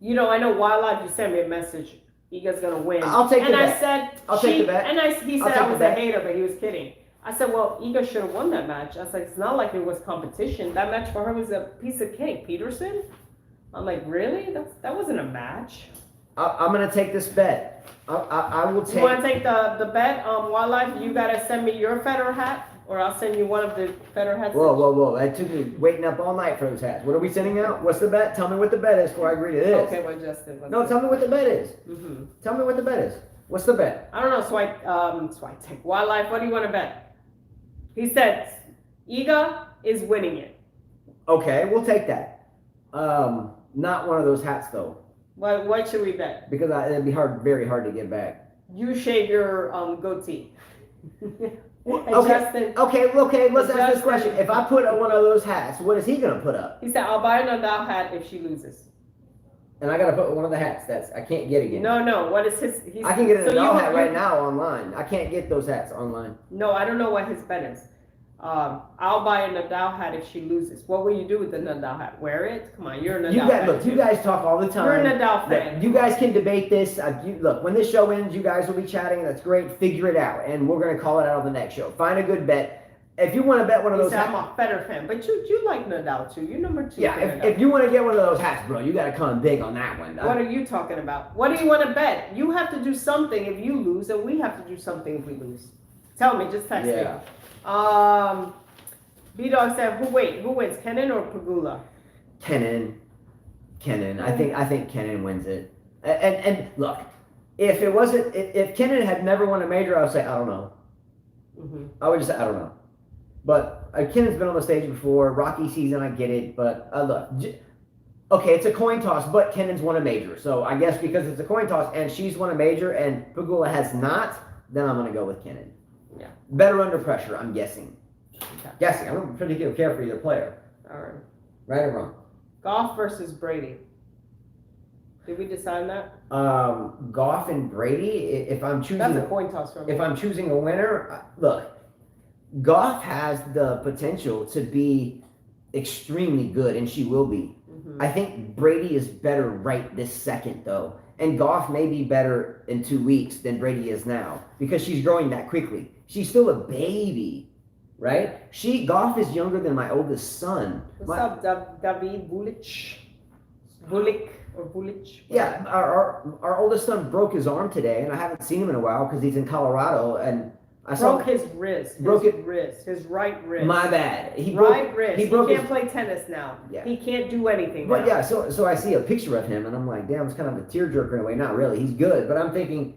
I know Wildlife. You sent me a message. Iga's gonna win. I'll take the bet. I said, I'll take the bet. And he said I was a hater, but he was kidding. I said, well, Iga should have won that match. I was like, it's not like it was competition. That match for her was a piece of cake. Peterson? I'm like, really? That wasn't a match. I'm going to take this bet. I will take... You want to take the bet? Wildlife, you got to send me your Federer hat, or I'll send you one of the Federer hats. Whoa. That took me waiting up all night for those hats. What are we sending out? What's the bet? Tell me what the bet is before I agree to this. Okay, well, Justin. Tell me what the bet is. Mm-hmm. Tell me what the bet is. What's the bet? I don't know, Swiatek. Wildlife, what do you want to bet? He said, Iga is winning it. Okay, we'll take that. Not one of those hats, though. What should we bet? Because it'd be very hard to get back. You shave your goatee. Okay. Let's ask this question. If I put one of those hats, what is he gonna put up? He said, "I'll buy a Nadal hat if she loses." And I gotta put one of the hats. I can't get again. No. What is his? I can get a Nadal hat right now online. I can't get those hats online. No, I don't know what his bet is. I'll buy a Nadal hat if she loses. What will you do with the Nadal hat? Wear it? Come on, you're a Nadal fan. You guys talk all the time. You're a Nadal fan. You guys can debate this. Look, when this show ends, you guys will be chatting. That's great. Figure it out, and we're gonna call it out on the next show. Find a good bet. If you want to bet one of those hats, I'm a Federer fan, but you like Nadal too. You're number 2. Yeah, if you want to get one of those hats, bro, you got to come big on that one. What are you talking about? What do you want to bet? You have to do something if you lose, and we have to do something if we lose. Tell me, just text me. B-Dog said, who wins, Kenin or Pegula? Kenin. I think Kenin wins it. And look, if Kenin had never won a major, I would say I don't know. Mm-hmm. I would just say I don't know. But Kenin's been on the stage before. Rocky season, I get it. But look, okay, it's a coin toss, but Kenin's won a major. So I guess because it's a coin toss and she's won a major and Pegula has not, then I'm going to go with Kenin. Yeah. Better under pressure, I'm guessing. Okay. I don't particularly care for either player. All right. Right or wrong? Goff versus Brady. Did we decide that? Goff and Brady. If I'm choosing, that's a coin toss for me. If I'm choosing a winner, look, Goff has the potential to be extremely good, and she will be. Mm-hmm. I think Brady is better right this second, though, and Goff may be better in 2 weeks than Brady is now because she's growing that quickly. She's still a baby. Right? Goff is younger than my oldest son. What's up, David Bulic? Bulic? Yeah, our oldest son broke his arm today, and I haven't seen him in a while because he's in Colorado. And Broke his wrist. His right wrist. My bad. Wrist. He can't play tennis now. Yeah. He can't do anything. But now. yeah, so I see a picture of him and I'm like, damn, it's kind of a tearjerker in a way. Not really. He's good, but I'm thinking,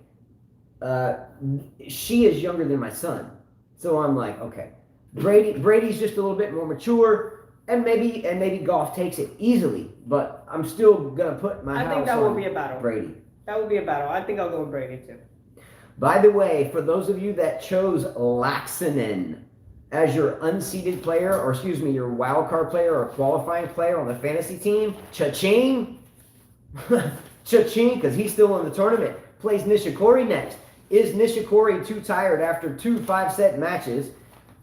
she is younger than my son, so I'm like, okay, Brady's just a little bit more mature, and maybe golf takes it easily, but I'm still gonna put my house on Brady. I think that will be a battle. Brady. That would be a battle. I think I'll go with Brady too. By the way, for those of you that chose Laxinen as your unseeded player, or excuse me, your wild card player or qualifying player on the fantasy team, cha-ching, cha-ching, because he's still in the tournament, plays Nishikori next. Is Nishikori too tired after 2 5-set matches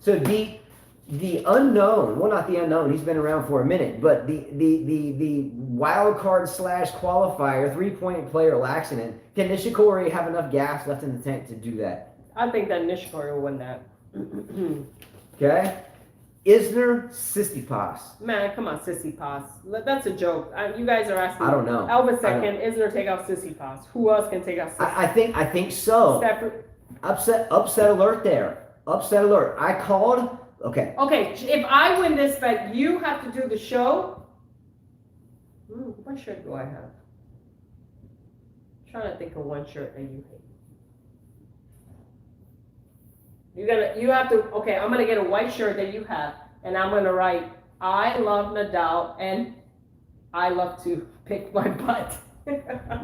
to beat the unknown? Well, not the unknown. He's been around for a minute, but the wild card / qualifier 3-point player Laxinen. Can Nishikori have enough gas left in the tank to do that? I think that Nishikori will win that. Okay. Isner Tsitsipas. Man, come on, Tsitsipas. That's a joke. You guys are asking. I don't know. Elvis said, can Isner take out Tsitsipas? Who else can take out Tsitsipas? I think so. Upset alert there. Upset alert. I called. Okay. Okay. If I win this bet, you have to do the show. What shirt do I have? I'm trying to think of one shirt that you hate. You have to, okay, I'm going to get a white shirt that you have, and I'm going to write, I love Nadal, and I love to pick my butt.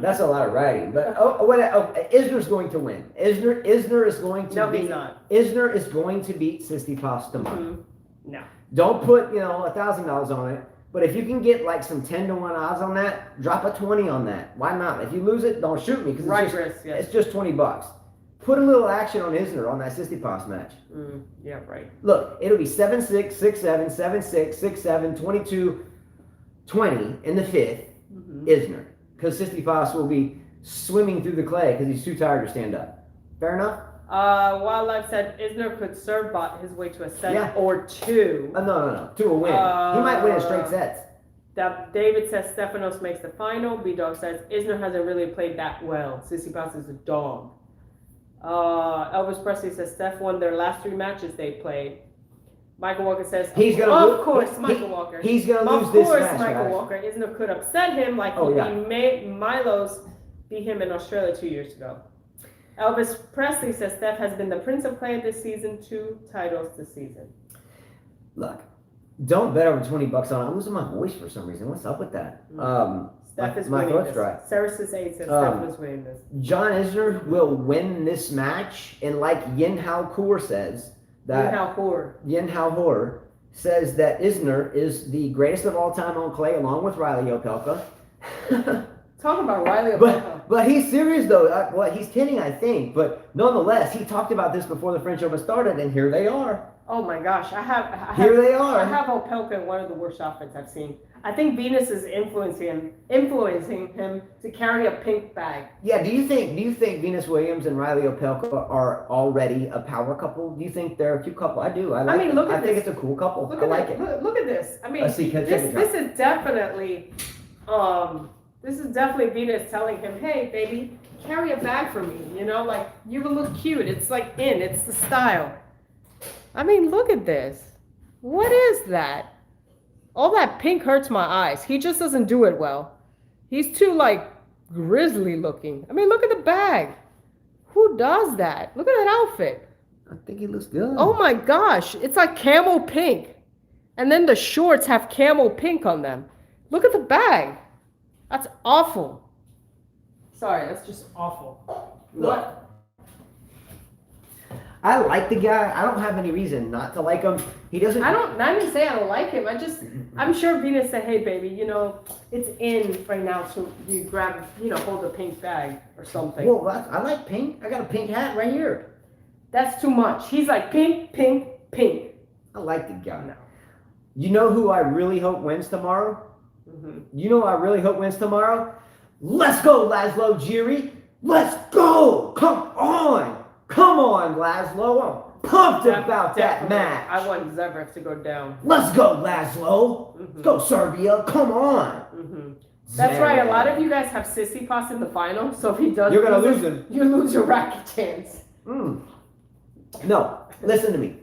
That's a lot of writing, but Isner's going to win. Isner is going to No, he's not. Isner is going to beat Tsitsipas tomorrow. Mm-hmm. No. Don't put, $1,000 on it, but if you can get like some 10-to-1 odds on that, drop a 20 on that. Why not? If you lose it, don't shoot me, because it's just $20. Put a little action on Isner on that Tsitsipas match. Yeah, right. Look, it'll be 7-6, 6-7, 7-6, 6-7, 22, 20 in the fifth. Isner, because Tsitsipas will be swimming through the clay because he's too tired to stand up. Fair enough. Wildlife said Isner could serve bot his way to a set or two. No, to a win. He might win in straight sets. David says Stefanos makes the final. B-Dog says Isner hasn't really played that well. Tsitsipas is a dog. Elvis Presley says Steph won their last 3 matches they played. Michael Walker says, Michael Walker. He's going to lose this match. Of course, Michael Walker. Isner could upset him like he made Milos beat him in Australia 2 years ago. Elvis Presley says Steph has been the prince of clay this season, 2 titles this season. Look, don't bet over $20 on it. I'm losing my voice for some reason. What's up with that? Steph is my winning throat's this. dry. Cyrus 8 says Steph was winning this. John Isner will win this match, and like Yin Hao Kaur says, Yin Hao Kaur says that Isner is the greatest of all time on clay, along with Riley Opelka. Talking about Riley Opelka. But he's serious though. He's kidding, I think. But nonetheless, he talked about this before the French Open started, and here they are. Oh my gosh, I have Opelka in one of the worst outfits I've seen. I think Venus is influencing him to carry a pink bag. Yeah, do you think Venus Williams and Riley Opelka are already a power couple? Do you think they're a cute couple? I do. I think it's a cool couple. I like it. Look at this. I mean, this is definitely Venus telling him, "Hey, baby, carry a bag for me. Like you will look cute. It's like it's the style." I mean, look at this. What is that? All that pink hurts my eyes. He just doesn't do it well. He's too, grisly looking. I mean, look at the bag. Who does that? Look at that outfit. I think he looks good. Oh, my gosh. It's like camel pink. And then the shorts have camel pink on them. Look at the bag. That's awful. Sorry, that's just awful. Look. I like the guy. I don't have any reason not to like him. He doesn't. I didn't say I don't like him. I'm sure Venus said, "Hey, baby, it's in right now, so you grab, hold a pink bag or something." Well, I like pink. I got a pink hat right here. That's too much. He's like pink, pink, pink. I like the guy. No. You know who I really hope wins tomorrow? You know who I really hope wins tomorrow? Let's go, Laszlo Jiri. Let's go. Come on. Come on, Laszlo. I'm pumped about that match. I want Zverev to go down. Let's go, Laszlo. Let's go, Serbia. Come on. That's right. A lot of you guys have Tsitsipas in the final, so if he does, you're going to lose him. You lose your racket chance. No, listen to me.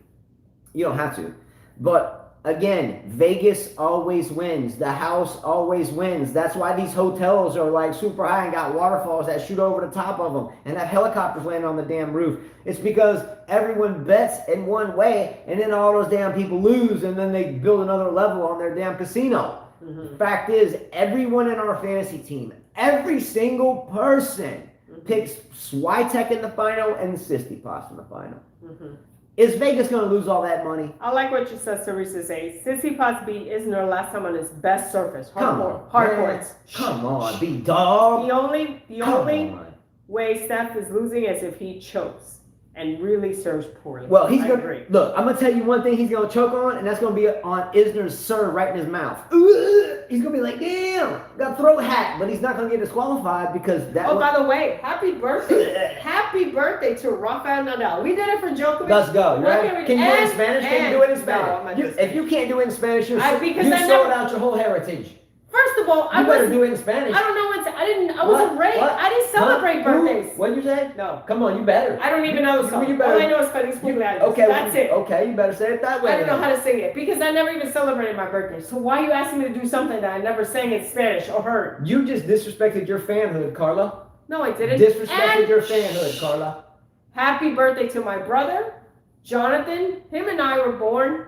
You don't have to. But again, Vegas always wins. The house always wins. That's why these hotels are like super high and got waterfalls that shoot over the top of them and have helicopters land on the damn roof. It's because everyone bets in one way and then all those damn people lose and then they build another level on their damn casino. Mm-hmm. Fact is, everyone in our fantasy team, every single person picks Swiatek in the final and Tsitsipas in the final. Mm-hmm. Is Vegas going to lose all that money? I like what you said, Teresa. Say Tsitsipas beat Isner last time on his best surface, Come hard on, courts. Come on, big dog. The only on. way Steph is losing is if he chokes and really serves poorly. Well, he's I going agree. to look. I'm going to tell you one thing he's going to choke on, and that's going to be on Isner's serve right in his mouth. Ugh! He's going to be like, damn, got throat hack, but he's not going to get disqualified because that. Oh, by the way, happy birthday! Happy birthday to Rafael Nadal. We did it for Djokovic. Let's go. Right? Can you do it in Spanish? Can you do it in No, Spanish? If you can't do it in Spanish, you because I sold never- out your whole heritage. First of all, You better do it in Spanish. I don't know when I wasn't raised. What? I didn't celebrate birthdays. What did you say? No. Come on, you better. I don't even know the song. You better. All I know is Feliz Cumpleaños. Okay, That's it. Okay, you better say it that way. I don't know how to sing it because I never even celebrated my birthday. So why are you asking me to do something that I never sang in Spanish or heard? You just disrespected your fanhood, Carla. No, I didn't. Disrespected your fanhood, Carla. Happy birthday to my brother, Jonathan. Him and I were born,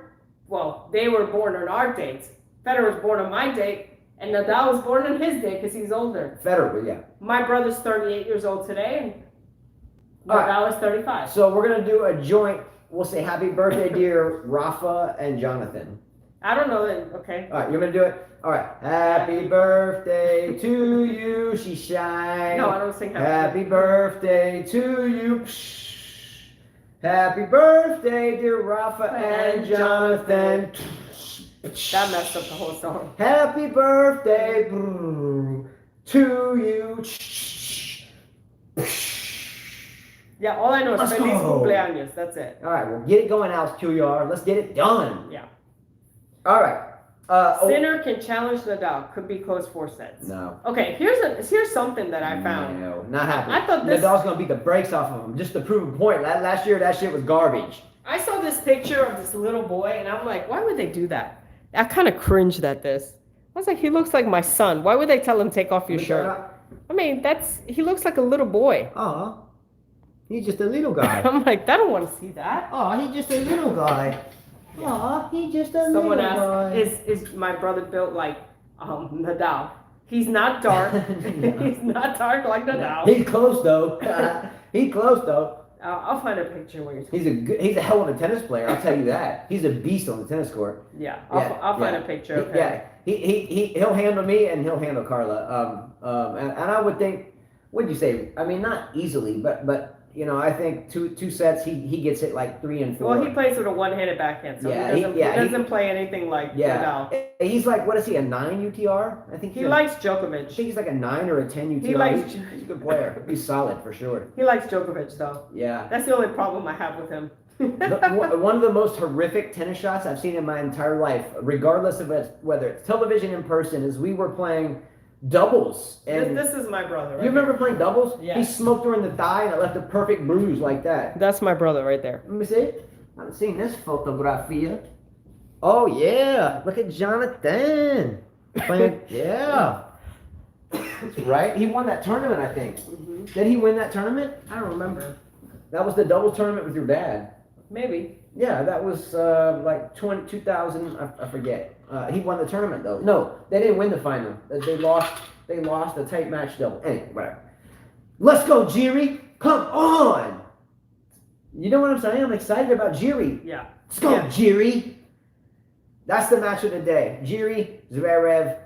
well, they were born on our dates. Federer was born on my date, and Nadal was born on his day because he's older. Federer, yeah. My brother's 38 years old today, and All right. Nadal is 35. So we're going to do a joint, we'll say happy birthday, dear Rafa and Jonathan. I don't know that, okay. All right, you're going to do it? All right. Happy birthday to you, she shine. No, I don't sing Happy birthday to you. Happy birthday, dear Rafa and Jonathan. That messed up the whole song. Happy birthday to you. Yeah, all I know is Let's Feliz go. Cumpleaños. That's it. All right, well, get it going, Alex QER. Let's get it done. Yeah. All right. Sinner can challenge Nadal. Could be close 4 sets. No. Okay, here's something that I found. No, not happening. I thought this- Nadal's going to beat the brakes off of him just to prove a point. Last year, that shit was garbage. I saw this picture of this little boy, and I'm like, why would they do that? I kind of cringed at this. I was like, he looks like my son. Why would they tell him take off your shirt? I mean, he looks like a little boy. Aw, he's just a little guy. I'm like, I don't want to see that. Aw, he's just a little guy. Aw, he's just a Someone little asked, guy. is my brother built like Nadal? He's not dark. He's not dark like Nadal. He's close though. He's close though. I'll find a picture when you're talking. He's a hell of a tennis player. I'll tell you that. He's a beast on the tennis court. Yeah, I'll find a picture of him. Yeah, he'll handle me and he'll handle Carla. And I would think, what'd you say? I mean, not easily, but you know, I think two sets he gets it like 3 and 4. Well, he plays with a one-handed backhand, so Yeah, he he doesn't play anything like Nadal. He's like, what is he, a 9 UTR? I think He likes I Djokovic. think he's like a 9 or a 10 UTR. He likes- he's a good player. He's solid for sure. He likes Djokovic, though. Yeah. That's the only problem I have with him. One of the most horrific tennis shots I've seen in my entire life, regardless of whether it's television in person, is we were playing doubles. And This is my brother. Right you remember playing doubles? Yeah. He smoked her in the thigh and it left a perfect bruise like that. That's my brother right there. Let me see. I haven't seen this photography. Oh yeah, look at Jonathan. Playing, yeah. That's right. He won that tournament, I think. Mm-hmm. Did he win that tournament? I don't remember. That was the doubles tournament with your dad. Maybe. Yeah, that was like 2000. I forget. He won the tournament though. No, they didn't win the final. They lost. They lost a tight match double. Anyway, whatever. Let's go, Jiri. Come on. You know what I'm saying? I'm excited about Jiri. Yeah. Let's go, Jiri. That's the match of the day. Jiri, Zverev.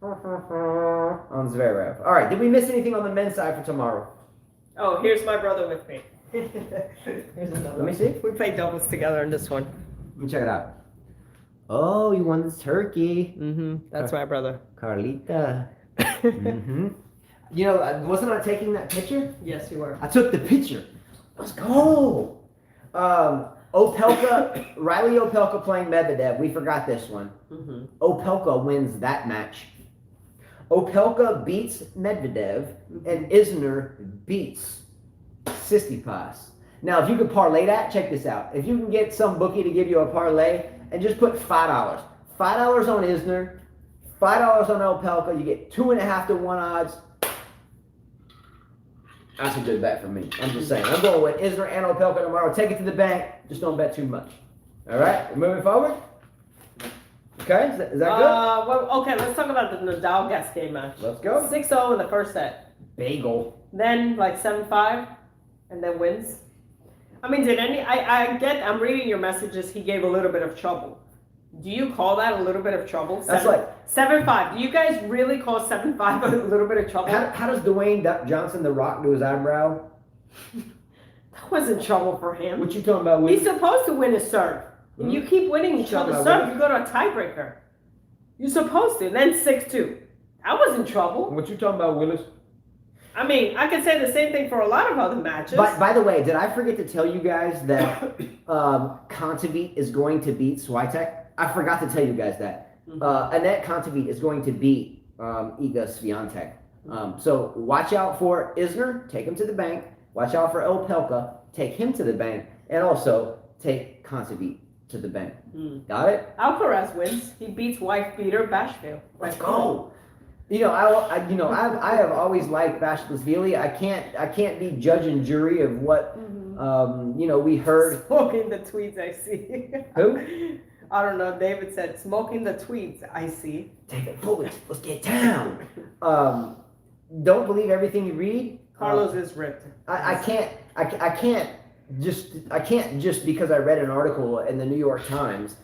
On Zverev. All right. Did we miss anything on the men's side for tomorrow? Oh, here's my brother with me. Here's another Let me one. see. We played doubles together in this one. Let me check it out. Oh, you won this turkey. Mm-hmm. That's my brother. Carlita. Mm-hmm. You know, wasn't I taking that picture? Yes, you were. I took the picture. Let's go. Opelka, Riley Opelka playing Medvedev. We forgot this one. Mm-hmm. Opelka wins that match. Opelka beats Medvedev, and Isner beats Tsitsipas. Now, if you could parlay that, check this out. If you can get some bookie to give you a parlay and just put $5, $5 on Isner, $5 on Opelka, you get 2.5 to 1 odds. That's a good bet for me. I'm just saying. I'm going with Isner and Opelka tomorrow. Take it to the bank. Just don't bet too much. All right, we're moving forward. Okay, is that good? Well, okay, let's talk about the Nadal-Gasquet match. Let's go. 6-0 in the first set. Bagel. Then like 7-5, and then wins. I mean, I'm reading your messages, he gave a little bit of trouble. Do you call that a little bit of trouble? That's like 7-5. Do you guys really call 7-5 a little bit of trouble? How does Dwayne Johnson The Rock do his eyebrow? That wasn't trouble for him. What you talking about? He's supposed to win his serve. And you keep winning each other's serve, you go to a tiebreaker. You're supposed to. Then 6-2. That wasn't trouble. What you talking about, Willis? I mean, I could say the same thing for a lot of other matches. By the way, did I forget to tell you guys that Kontaveit is going to beat Swiatek? I forgot to tell you guys that. Annette Kontaveit is going to beat Iga Swiatek. So watch out for Isner, take him to the bank. Watch out for Opelka, take him to the bank. And also take Kontaveit to the bank. Got it? Alcaraz wins. He beats wife beater Bashville. Let's go. You know, I have always liked Bashvili. I can't be judge and jury of what we heard. Smoking the tweets I see. Who? I don't know. David said smoking the tweets I see. David, let's get down. Don't believe everything you read. Carlos is ripped. I can't just because I read an article in the New York Times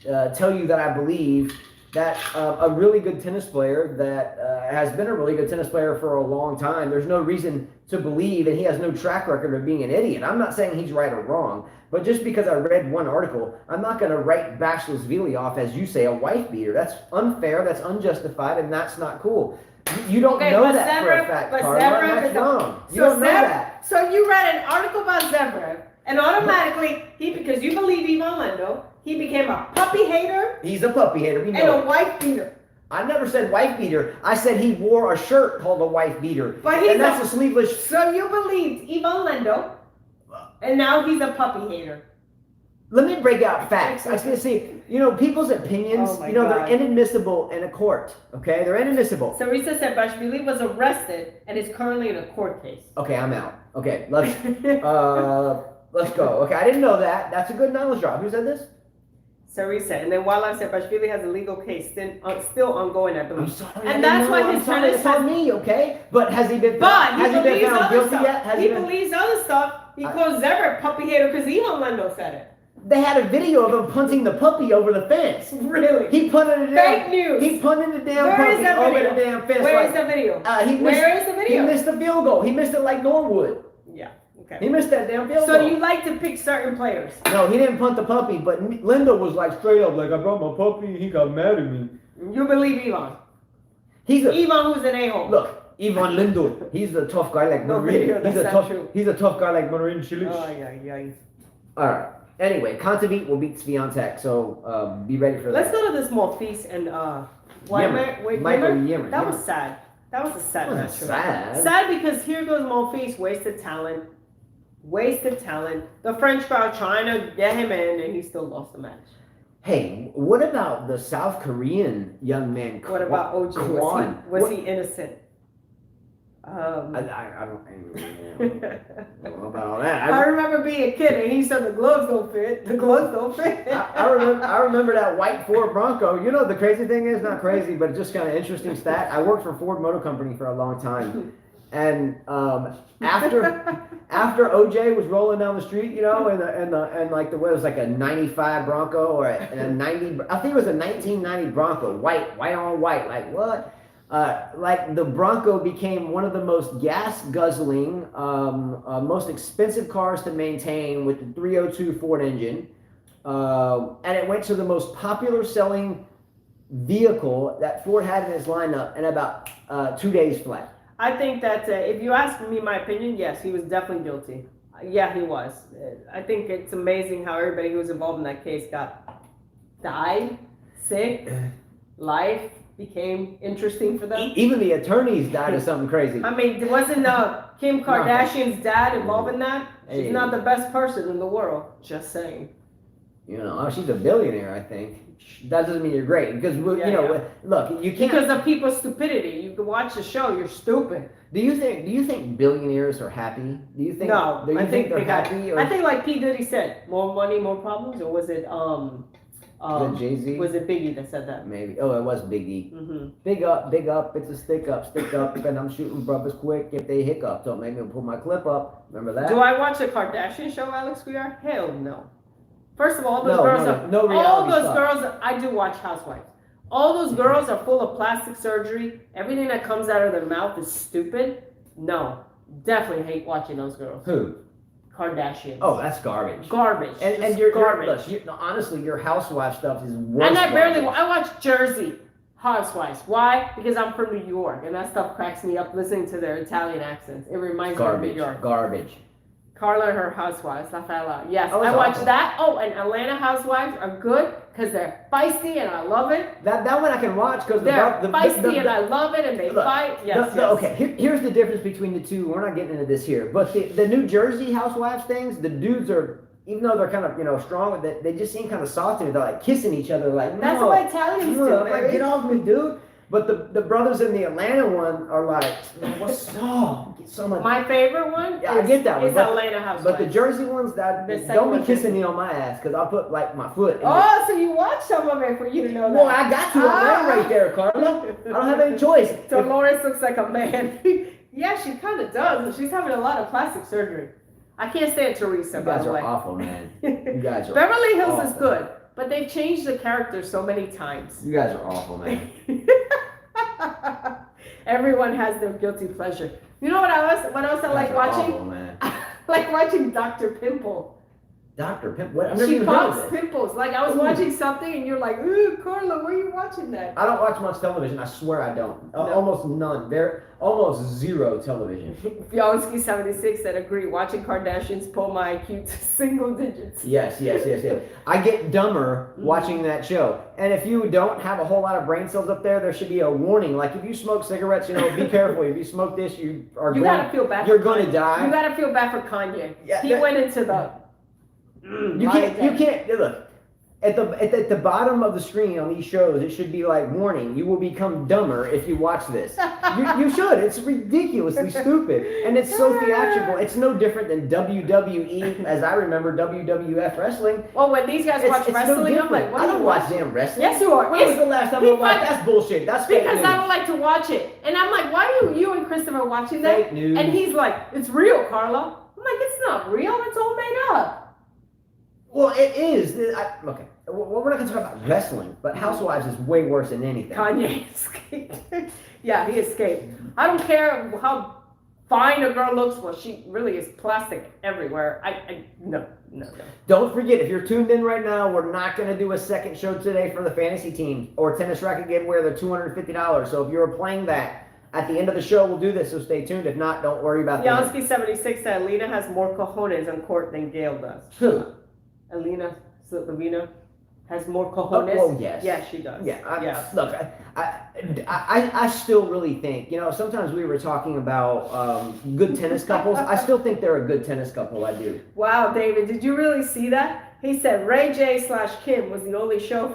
tell you that I believe that a really good tennis player that has been a really good tennis player for a long time, there's no reason to believe, and he has no track record of being an idiot. I'm not saying he's right or wrong, but just because I read one article, I'm not going to write Bashvili off, as you say, a wife beater. That's unfair, that's unjustified, and that's not you don't know that for a fact, Carla. That's wrong. You don't know that. So you read an article about Zverev, and automatically, because you believe Ivan Lendl, he became a puppy hater. He's a puppy hater. We know and a wife beater. I never said wife beater. I said he wore a shirt called a wife beater. And that's a sleeveless. So you believed Ivan Lendl, and now he's a puppy hater. Let me break out facts. I was going to say, people's opinions, they're inadmissible in a court. Okay, they're inadmissible. So Risa said Bashvili was arrested and is currently in a court case. Okay, I'm out. Okay, let's go. Okay, I didn't know that. That's a good knowledge drop. Who said this? Sarisa, and then Wildlife said Bashvili has a legal case still ongoing, I believe. I'm sorry, and that's why his tennis has me, okay? But has he been found guilty yet? He believes other stuff. He calls Zverev puppy hater because Ivan Lendl said it. They had a video of him punting the puppy over the fence. Really? He punted it down. Fake news. He punted the damn puppy over the damn fence. Where is the video? Where is the video? He missed the field goal. He missed it like Norwood. Yeah. Okay. He missed that damn field goal. So you like to pick certain players? No, he didn't punt the puppy, but Linda was like straight up, like, I brought my puppy and he got mad at me. You believe Ivan? Ivan who's an a-hole. Look, Ivan Lendl, he's a tough guy like Marin. He's a tough guy like Marin Cilic. Oh, yeah. All right. Anyway, Kontaveit will beat Swiatek, so be ready for that. Let's go to this Monfils and Michael Ymer. That was sad. That was a sad match. Sad. Sad because here goes Monfils, wasted talent. The French crowd trying to get him in, and he still lost the match. Hey, what about the South Korean young man? What about OG? Was he innocent? I don't know about all that. I remember being a kid and he said the gloves don't fit. I remember that white Ford Bronco. You know, the crazy thing is, not crazy, but just kind of interesting stat. I worked for Ford Motor Company for a long time. And after OJ was rolling down the street, and like it was like a 95 Bronco or a 90, I think it was a 1990 Bronco, white on white, like what? Like the Bronco became one of the most gas guzzling, most expensive cars to maintain with the 302 Ford engine. And it went to the most popular selling vehicle that Ford had in its lineup in about 2 days flat. I think that if you ask me my opinion, yes, he was definitely guilty. Yeah, he was. I think it's amazing how everybody who was involved in that case died, sick, life. became interesting for them. Even the attorneys died of something crazy. I mean, wasn't Kim Kardashian's dad involved in that? She's Hey. not the best person in the world. Just saying. You know, she's a billionaire, I think. That doesn't mean you're great because Yeah, you know. yeah. Look, you can't. Because of people's stupidity. You can watch the show. You're stupid. Do you think billionaires are happy? Do you think? No, Do you I think they're they got. happy? Or I think like P Diddy said, more money, more problems, or was it Jay-Z? Was it Biggie that said that? Maybe. Oh, it was Big E. Mm-hmm. Big up. It's a stick up, and I'm shooting brothers quick if they hiccup. Don't make me pull my clip up. Remember that? Do I watch the Kardashian show, Alex Guiar? Hell no. First of all, those No, girls no, are no all reality those stuff. girls. I do watch Housewives. All those girls are full of plastic surgery. Everything that comes out of their mouth is stupid. No, definitely hate watching those girls. Who? Kardashians. Oh, that's garbage. Garbage. And Just you're garbage. look, no, honestly, your housewife stuff is worse. And I garbage. watch Jersey Housewives. Why? Because I'm from New York, and that stuff cracks me up listening to their Italian accents. It reminds me of New York. Garbage. Carla and her housewives, La Fella. Yes, Oh, I it's watch awful. that. Oh, and Atlanta housewives are good because they're feisty and I love it. That one I can watch because They're feisty and I love it and they look, fight. Yes, yes. Okay, here's the difference between the two. We're not getting into this here, but the New Jersey housewives things, the dudes are, even though they're kind of strong with it, they just seem kind of soft to me. They're like kissing each other, like That's no, what Italians do. no, like, baby. get off me, dude. But the brothers in the Atlanta one are like, what's up? Get so much. My favorite one Yeah, I get that one, is but- Atlanta housewives. But the Jersey ones, that The second don't one be kissing me on my ass because I'll put like my foot. In Oh, so you watch some of it for you to know that. Well, I got you a man right there, Carla. I don't have any choice. Dolores looks like a man. Yeah, she kind of does. And she's having a lot of plastic surgery. I can't stand Teresa, You by guys the are way. awful, man. You guys are Beverly Hills is awful. good, but they've changed the character so many times. You guys are awful, man. Everyone has their guilty pleasure. You know what else I like You guys are watching? awful, man. Like watching Dr. Pimple. Dr. Pimp, what? I've never She even heard pops of it. pimples. Like I was Ooh. watching something and you're like, ooh, Carla, where are you watching that? I don't watch much television. I swear I don't. No. Almost none. There, almost zero television. Fionsky 76 said agree. Watching Kardashians pull my IQ to single digits. Yes. I get dumber watching that show. And if you don't have a whole lot of brain cells up there should be a warning. Like if you smoke cigarettes, be careful. If you smoke this, you are You gotta feel bad. You're for going to Kanye. die. You gotta feel bad for Kanye. Yeah, He that- went into the. You can't look at the bottom of the screen on these shows. It should be like warning: you will become dumber if you watch this. You should. It's ridiculously stupid, and it's so theatrical. It's no different than WWE, as I remember WWF wrestling. Well, when these guys watch It's no wrestling, I'm different. like, what I are don't you watch watching? damn wrestling. Yes, you are. When Yes. was the last time He I watched? fight- That's bullshit. That's fake Because news. I don't like to watch it. And I'm like, why are you and Christopher watching that? Fake news. And he's like, it's real, Carla. I'm like, it's not real. It's all made up. Well, it is. Okay. Well, we're not going to talk about wrestling, but Housewives is way worse than anything. Kanye escaped. Yeah, he escaped. I don't care how fine a girl looks. Well, she really is plastic everywhere. No. Don't forget, if you're tuned in right now, we're not going to do a second show today for the fantasy team or tennis racket giveaway. They're $250. So if you're playing that, at the end of the show, we'll do this. So stay tuned. If not, don't worry about that. Yansky 76 said Alina has more cojones on court than Gail does. Who? Alina Slovina has more cojones. well, yes. Yeah, she does. Yeah. Look, I still really think, sometimes we were talking about good tennis couples. I still think they're a good tennis couple. I do. Wow, David, did you really see that? He said Ray J / Kim was the only show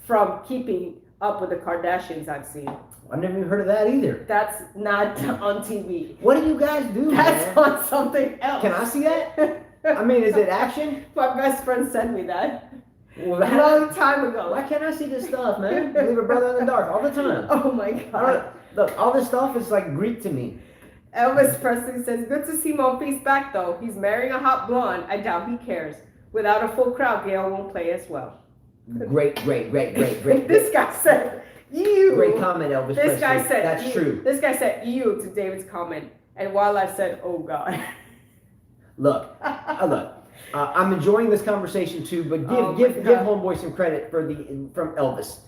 from keeping up with the Kardashians I've seen. I've never even heard of that either. That's not on TV. What do you guys do, That's man? on something else. Can I see that? I mean, is it action? My best friend sent me that Well, a long time ago. why can't I see this stuff, man? Leave a brother in the dark all the time. Oh my I God. don't, look, all this stuff is like Greek to me. Elvis Presley says, good to see Monfils back though. He's marrying a hot blonde. I doubt he cares. Without a full crowd, Gail won't play as well. Great. This guy said, ew. Great comment, Elvis This Presley. guy said, That's ew. true. This guy said, ew to David's comment. And while I said, oh God. Look, I'm enjoying this conversation too, but Oh give my God. homeboy some credit from Elvis.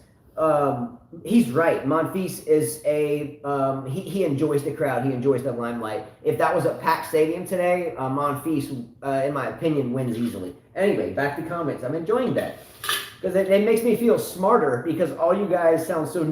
He's right. Monfils is he enjoys the crowd. He enjoys the limelight. If that was at Pack Stadium today, Monfils, in my opinion, wins easily. Anyway, back to comments. I'm enjoying that. Because it makes me feel smarter because all you guys sound so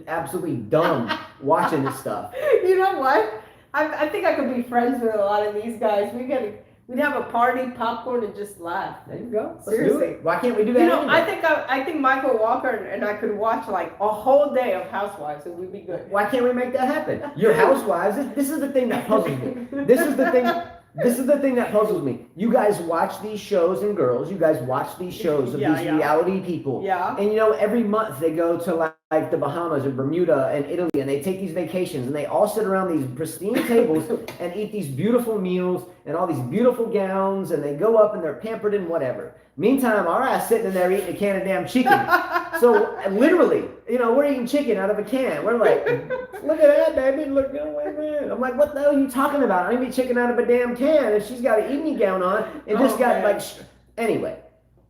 absolutely dumb watching this stuff. You know what? I think I could be friends with a lot of these guys. We'd have a party, popcorn, and just laugh. There you go. Let's Seriously. do it. Why can't we do that? You know, anyway? I think Michael Walker and I could watch like a whole day of Housewives, and we'd be good. Why can't we make that happen? Your housewives. This is the thing that puzzles me. This is the thing. This is the thing that puzzles me. You guys watch these shows, and girls, you guys watch these shows of these reality people. Yeah. And you know, every month they go to like the Bahamas or Bermuda and Italy, and they take these vacations, and they all sit around these pristine tables and eat these beautiful meals and all these beautiful gowns, and they go up and they're pampered and whatever. Meantime, our ass sitting in there eating a can of damn chicken. So literally, you know, we're eating chicken out of a can. We're like, look at that, baby. Look at that. I'm like, what the hell are you talking about? I eat chicken out of a damn can, and she's got an evening gown on, and just got like, anyway.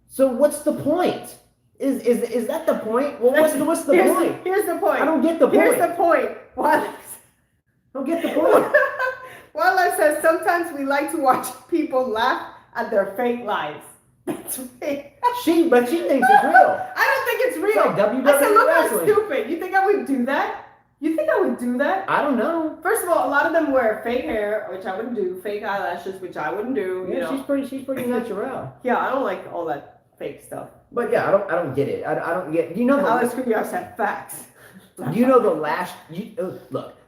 So what's the point? Is that the point? Well, what's the point? Here's the point. I don't get the point. Here's the point. I don't get the point. Wildlife says sometimes we like to watch people laugh at their fake lives. That's right. But she thinks it's real. I don't think it's real. It's like WWE I said, look how wrestling. stupid. You think I would do that? You think I would do that? I don't know. First of all, a lot of them wear fake hair, which I wouldn't do, fake eyelashes, which I wouldn't do. You know. She's pretty natural. Yeah, I don't like all that fake stuff. But yeah, I don't get it. I don't get. You know, Alex Kubiak said facts. You know the last.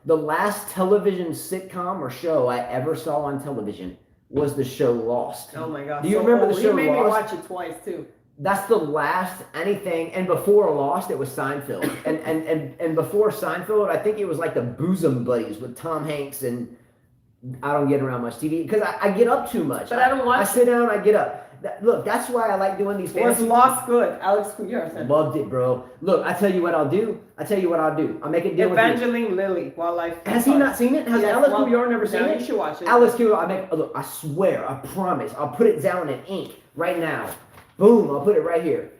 The last television sitcom or show I ever saw on television was the show Lost. Oh my God! Do you remember the show You made me Lost? watch it twice too. That's the last anything, and before Lost, it was Seinfeld, and before Seinfeld, I think it was like the Bosom Buddies with Tom Hanks, and I don't get around much TV because I get up too much. But I don't watch. I sit down, I get up. Look, that's why I like doing these. Was Lost good? Alex Kubiak said. Loved it, bro. Look, I tell you what I'll do. I'll make a deal with you. Evangeline Lilly, Wildlife. Has he not seen it? Has Alex Kubiak never seen it? You should watch it. Alex Kubiak, look, I swear, I promise, I'll put it down in ink right now. Boom, I'll put it right here.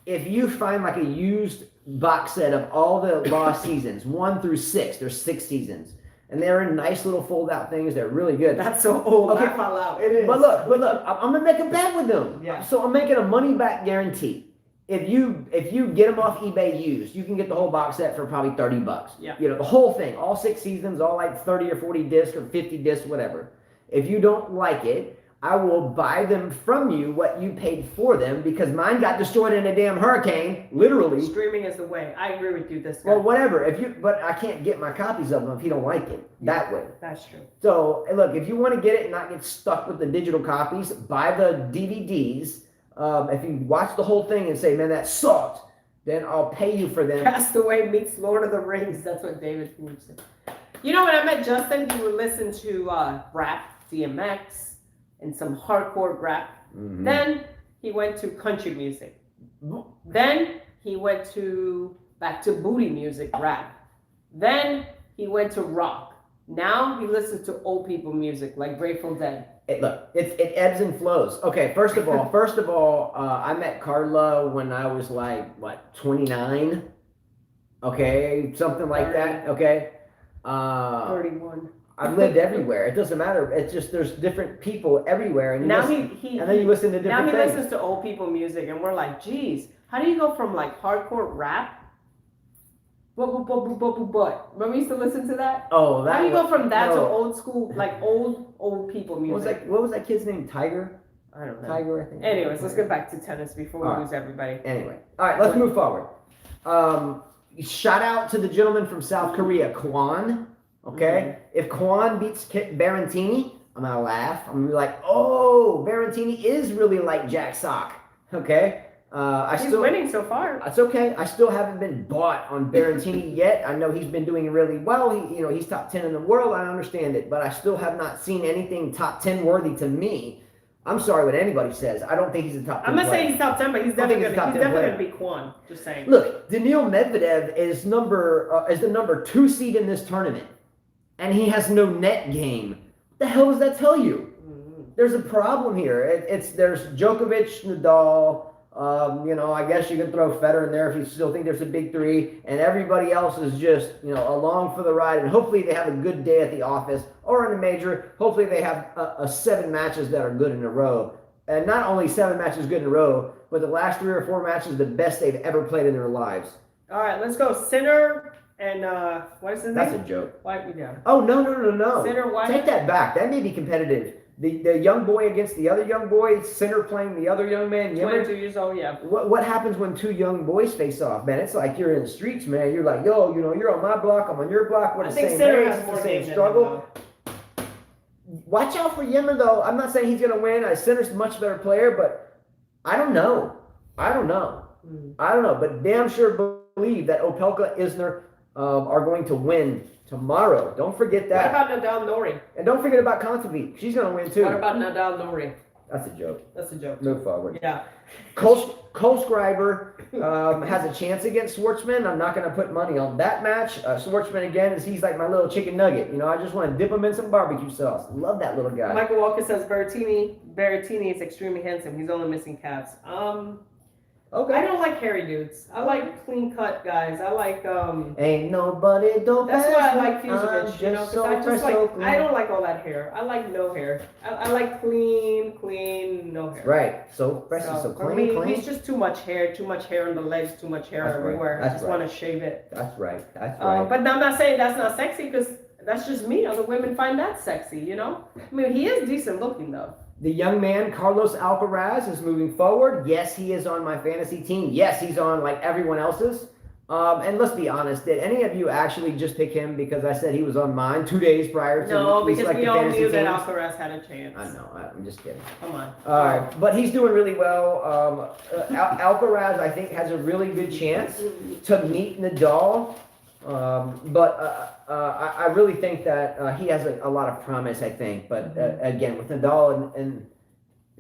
If you find like a used box set of all the Lost seasons, 1 through 6, there's 6 seasons. And they're in nice little fold-out things. They're really good. That's so old. Okay. I fall out. It is. But look, I'm gonna make a bet with them. Yeah. So I'm making a money-back guarantee. If you get them off eBay used, you can get the whole box set for probably $30. Yeah. You know, the whole thing, all 6 seasons, all like 30 or 40 discs or 50 discs, whatever. If you don't like it, I will buy them from you what you paid for them because mine got destroyed in a damn hurricane, literally. Streaming is the way. I agree with you this guy. Well, whatever. But I can't get my copies of them if you don't like it that way. That's true. So look, if you want to get it and not get stuck with the digital copies, buy the DVDs. If you watch the whole thing and say, "Man, that sucked," then I'll pay you for them. Castaway meets Lord of the Rings. That's what David Food said. You know, when I met Justin, he would listen to rap, DMX, and some hardcore rap. Mm-hmm. Then he went to country music. Then he went back to booty music, rap. Then he went to rock. Now he listens to old people music like Grateful Dead. It ebbs and flows. Okay, first of all, I met Carla when I was like 29. Okay, something like that. Okay. 31. I've lived everywhere. It doesn't matter. It's just there's different people everywhere, and Now and he then you listen to different now he things. listens to old people music, and we're like, geez, how do you go from like hardcore rap? But. Remember we used to listen to that? Oh, that. How do you go from that to no. old school, like old people music? What was that kid's name? Tiger? I don't know. Tiger, I think. Anyways, let's get back to tennis before we lose everybody. Anyway, all right, let's move forward. Shout out to the gentleman from South Korea, Kwon. Okay, if Kwon beats Berrettini, I'm gonna laugh. I'm gonna be like, oh, Berrettini is really like Jack Sock. Okay, He's winning so far. That's okay. I still haven't been bought on Berrettini yet. I know he's been doing really well. He's top 10 in the world. I understand it, but I still have not seen anything top 10 worthy to me. I'm sorry what anybody says. I don't think he's a top 10 I'm not player. saying he's top 10, but he's definitely going to be Kwon. Just saying. Look, Daniil Medvedev is the number 2 seed in this tournament, and he has no net game. What the hell does that tell you? Mm-hmm. There's a problem here. There's Djokovic, Nadal. I guess you can throw Federer in there if you still think there's a big 3, and everybody else is just, along for the ride, and hopefully they have a good day at the office or in a major. Hopefully they have 7 matches that are good in a row, and not only 7 matches good in a row, but the last 3 or 4 matches, the best they've ever played in their lives. All right, let's go. Sinner and what is his name? That's a joke. White, yeah. Oh, no. Sinner, White. Take that back. That may be competitive. The young boy against the other young boy, Sinner playing the other young man. 22 years old, yeah. What happens when 2 young boys face off, man? It's like you're in the streets, man. You're like, yo, you're on my block, I'm on your block. We're the same age, it's the same struggle. Watch out for Yimmer, though. I'm not saying he's going to win. Sinner's a much better player, but I don't know. But damn sure believe that Opelka Isner are going to win tomorrow. Don't forget that. What about Nadal Nori? And don't forget about Kontaveit. She's going to win, too. What about Nadal Nori? That's a joke. That's a joke. Move forward. Yeah. Kohlschreiber has a chance against Schwartzman. I'm not going to put money on that match. Schwartzman, again, he's like my little chicken nugget. I just want to dip him in some barbecue sauce. Love that little guy. Michael Walker says Berrettini is extremely handsome. He's only missing calves. Okay. I don't like hairy dudes. I like clean cut guys. I like Ain't nobody don't. That's why I like Fusevich, because I don't like all that hair. I like no hair. I like clean, no hair. Right. So fresh and so clean. He's just too much hair on the legs, too much hair everywhere. I just want to shave it. That's right. But I'm not saying that's not sexy, because that's just me. Other women find that sexy, I mean, he is decent looking though. The young man, Carlos Alcaraz, is moving forward. Yes, he is on my fantasy team. Yes, he's on like everyone else's. And let's be honest, did any of you actually just pick him because I said he was on mine 2 days prior to No, because we all knew teams? that Alcaraz had a chance. I know. I'm just kidding. Come on. But he's doing really well. Alcaraz, I think, has a really good chance to meet Nadal. I really think that he has a lot of promise, I think. But again, with Nadal and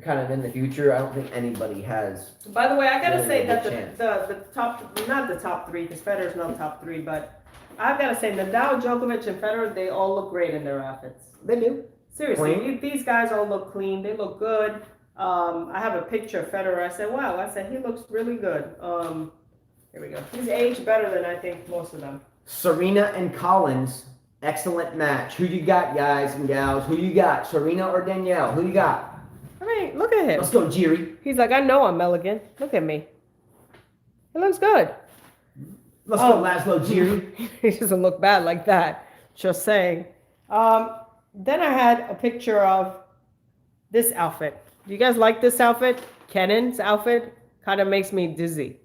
kind of in the future, I don't think anybody has. By the way, I gotta say that the top, not the top 3, because Federer's not top 3, but I've gotta say Nadal, Djokovic, and Federer, they all look great in their outfits. They do. Seriously, these guys all look clean. They look good. I have a picture of Federer. I said, wow. I said he looks really good. Here we go. He's aged better than I think most of them. Serena and Collins, excellent match. Who you got, guys and gals? Who you got? Serena or Danielle? Who you got? I mean, look at him. Let's go, Jiri. He's like, I know I'm elegant. Look at me. It looks good. Let's go, Laszlo Jiri. He doesn't look bad like that. Just saying. Then I had a picture of this outfit. Do you guys like this outfit? Kennan's outfit kind of makes me dizzy.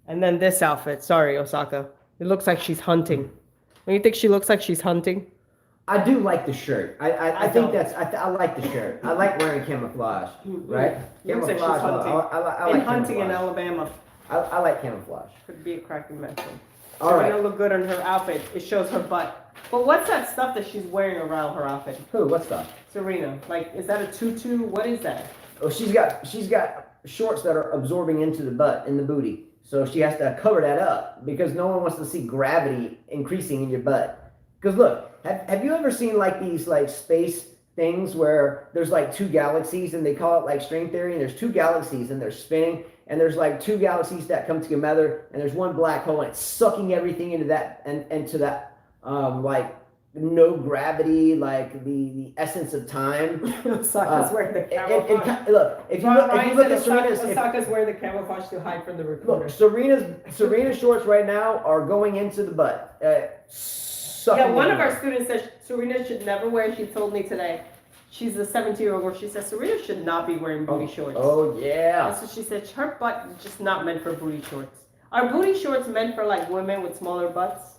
And then this outfit. Sorry, Osaka. It looks like she's hunting. Don't you think she looks like she's hunting? I do like the shirt. I think that's. I like the shirt. I like wearing camouflage, right? Looks like she's hunting. I like hunting camouflage. in Alabama. I like camouflage. Could be a cracking mention. All right. It'll look good on her outfit. It shows her butt. But what's that stuff that she's wearing around her outfit? Who? What's that? Serena. Like, is that a tutu? What is that? Oh, she's got shorts that are absorbing into the butt and the booty. So she has to cover that up because no one wants to see gravity increasing in your butt. Because look, have you ever seen like these like space things where there's like 2 galaxies and they call it like string theory, and there's 2 galaxies and they're spinning, and there's like 2 galaxies that come together, and there's one black hole and it's sucking everything into that and into that like no gravity, like the essence of time. Osaka's wearing the camouflage. Look, if you look at Serena's, Osaka's wearing the camouflage to hide from the reporter. Look, Serena's shorts right now are going into the butt. Yeah, one of our students said Serena should never wear. She told me today. She's a 17-year-old girl. She said Serena should not be wearing booty shorts. Oh yeah. That's what she said. Her butt is just not meant for booty shorts. Are booty shorts meant for like women with smaller butts?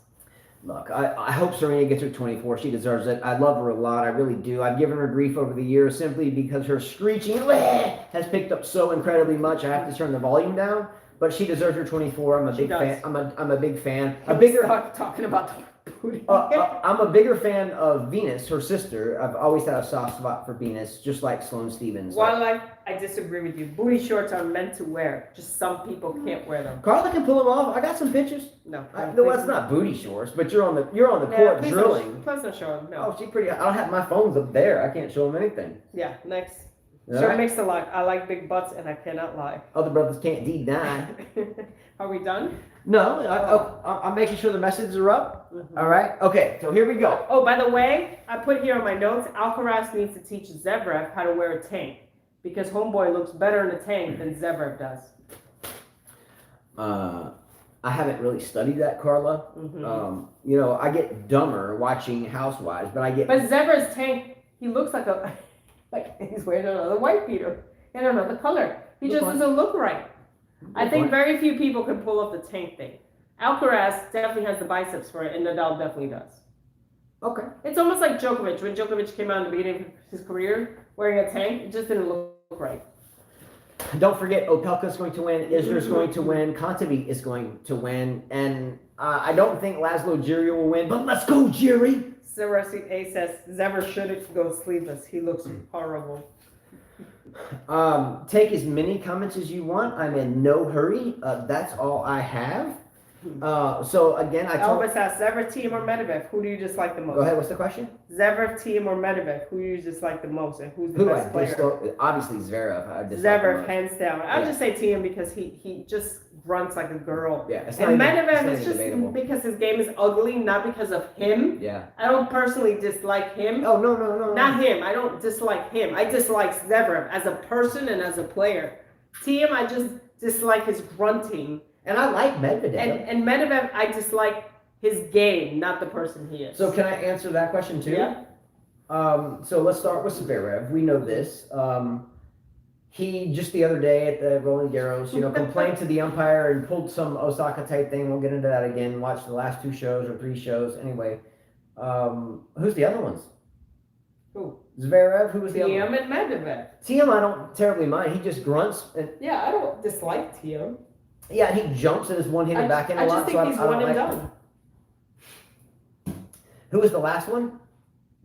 Look, I hope Serena gets her 24. She deserves it. I love her a lot. I really do. I've given her grief over the years simply because her screeching has picked up so incredibly much. I have to turn the volume down. But she deserves her 24. I'm a big fan. I'm a big fan. Talking about the booty. I'm a bigger fan of Venus, her sister. I've always had a soft spot for Venus, just like Sloane Stevens. Well, I disagree with you. Booty shorts are meant to wear. Just some people can't wear them. Carla can pull them off. I got some pictures. No, that's not booty shorts, but you're on the court drilling. Please don't show them. No. Oh, she's pretty. I don't have my phones up there. I can't show them anything. Yeah. Next. All So right. it makes a lot. I like big butts, and I cannot lie. Other brothers can't deny. Are we done? No, I'm making sure the messages are up. Mm-hmm. All right. Okay. So here we go. Oh, by the way, I put here on my notes, Alcaraz needs to teach Zverev how to wear a tank. because homeboy looks better in a tank than Zverev does. I haven't really studied that, Carla. Mm-hmm. You know, I get dumber watching Housewives, but I get. But Zeverev's tank, he looks like he's wearing another white beater and another color. He just doesn't look right. I think very few people can pull off the tank thing. Alcaraz definitely has the biceps for it, and Nadal definitely does. Okay. It's almost like Djokovic. When Djokovic came out in the beginning of his career wearing a tank, it just didn't look right. Don't forget, Opelka's going to win, Isner's going to win, Kontaveit is going to win, and I don't think Laszlo Jiri will win, but let's go, Jiri! Seriously, A says, Zever should go sleeveless. He looks horrible. Take as many comments as you want. I'm in no hurry. That's all I have. So again, Elvis asks, Zverev, Thiem, or Medvedev, who do you dislike the most? Go ahead, what's the question? Zverev, Thiem, or Medvedev, who do you dislike the most, and who's the best player? Obviously Zverev. Zverev, hands down. I'll just say Thiem because he just grunts like a girl. Yeah, and Medvedev is just debatable. Because his game is ugly, not because of him. Yeah. I don't personally dislike him. Oh, no. Not him. I don't dislike him. I dislike Zverev as a person and as a player. Thiem, I just dislike his grunting. And I like Medvedev. And Medvedev, I dislike his game, not the person he is. So can I answer that question too? Yeah. So let's start with Zverev. We know this. He just the other day at the Roland Garros, complained to the umpire and pulled some Osaka type thing. We'll get into that again. Watch the last 2 shows or 3 shows. Anyway, who's the other ones? Who? Zverev. Who was the other one? Thiem and Medvedev. Thiem, I don't terribly mind. He just grunts. And yeah, I don't dislike Thiem. Yeah, he jumps and is one-handed backhand a lot. I just think he's one and done. Who was the last one?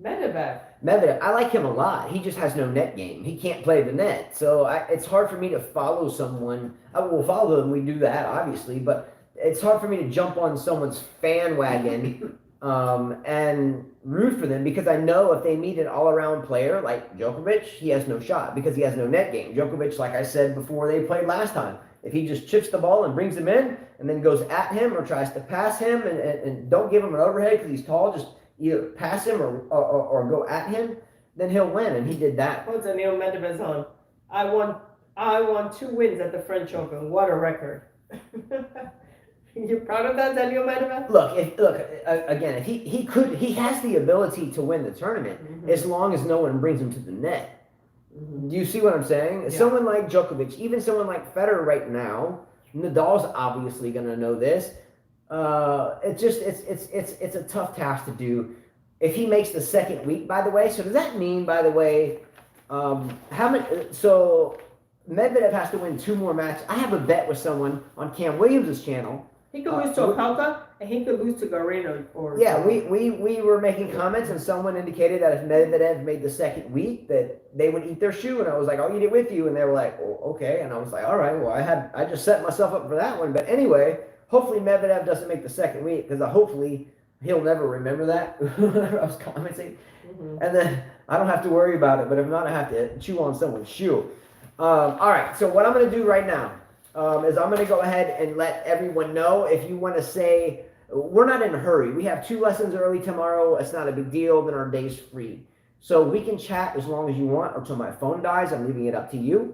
Medvedev. I like him a lot. He just has no net game. He can't play the net. So it's hard for me to follow someone. I will follow them. We do that, obviously. But it's hard for me to jump on someone's fan wagon and root for them because I know if they meet an all-around player like Djokovic, he has no shot because he has no net game. Djokovic, like I said before they played last time, if he just chips the ball and brings him in and then goes at him or tries to pass him and don't give him an overhead because he's tall, just either pass him or go at him, then he'll win. And he did that. What's Daniel Medvedev's on? I won 2 wins at the French Open. What a record. You're proud of that, Daniel Medvedev? Again, if he has the ability to win the tournament as long as no one brings him to the net. Do you see what I'm saying? Yeah. Someone like Djokovic, even someone like Federer right now, Nadal's obviously going to know this. It's a tough task to do. If he makes the second week, by the way, so does that mean, by the way, how many? So Medvedev has to win 2 more matches. I have a bet with someone on Cam Williams' channel. He could lose to Opelka, and he could lose to Garino. Yeah, we were making comments, and someone indicated that if Medvedev made the second week, that they would eat their shoe, and I was like, I'll eat it with you, and they were like, oh, okay, and I was like, all right, well, I just set myself up for that one, but anyway, hopefully Medvedev doesn't make the second week, because hopefully he'll never remember that. I was commenting, and then I don't have to worry about it, but if not, I have to chew on someone's shoe. All right, so what I'm going to do right now is I'm going to go ahead and let everyone know. If you want to say, we're not in a hurry. We have 2 lessons early tomorrow. It's not a big deal. Then our day's free. So we can chat as long as you want until my phone dies. I'm leaving it up to you.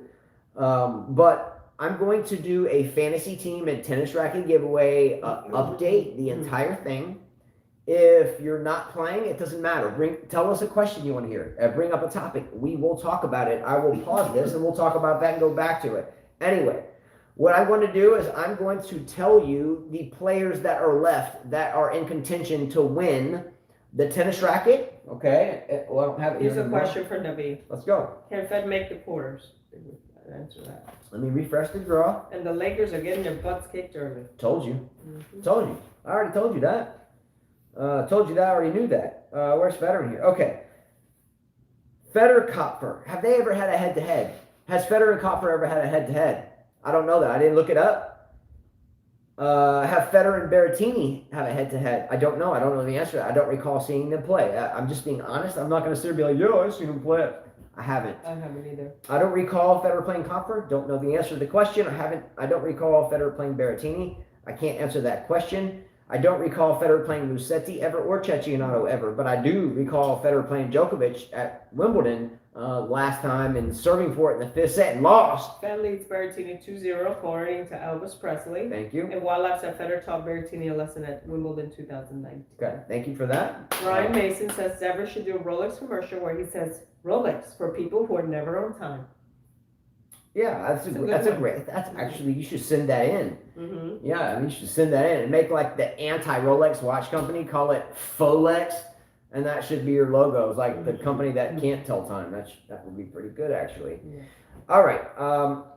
But I'm going to do a fantasy team and tennis racket giveaway update, the entire thing. If you're not playing, it doesn't matter. Tell us a question you want to hear. Bring up a topic. We will talk about it. I will pause this and we'll talk about that and go back to it. Anyway, what I want to do is I'm going to tell you the players that are left that are in contention to win the tennis racket. Okay. Well, I don't have it here. Here's a question for Nabi. Let's go. Can Fed make the quarters? Answer that. Let me refresh the draw. And the Lakers are getting their butts kicked early. Told you. Told you. I already told you that. Told you that. I already knew that. Where's Federer here? Okay. Federer Kopfer. Have they ever had a head-to-head? Has Federer and Kopfer ever had a head-to-head? I don't know that. I didn't look it up. Have Federer and Berrettini have a head-to-head? I don't know. I don't know the answer to that. I don't recall seeing them play. I'm just being honest. I'm not going to sit here and be like, yo, I've seen them play. I haven't. I haven't either. I don't recall Federer playing Kopfer. Don't know the answer to the question. I don't recall Federer playing Berrettini. I can't answer that question. I don't recall Federer playing Musetti ever or Cecchinato ever, but I do recall Federer playing Djokovic at Wimbledon last time and serving for it in the fifth set and lost. Fed leads Berrettini 2-0, according to Elvis Presley. Thank you. And while laps at Federer taught Berrettini a lesson at Wimbledon 2009. Okay, thank you for that. Brian Mason says Dever should do a Rolex commercial where he says Rolex for people who are never on time. Yeah, that's actually, you should send that in. Mm-hmm. Yeah, I mean, you should send that in and make like the anti-Rolex watch company, call it Folex, and that should be your logo. It's like the company that can't tell time. That would be pretty good, actually. Yeah. All right,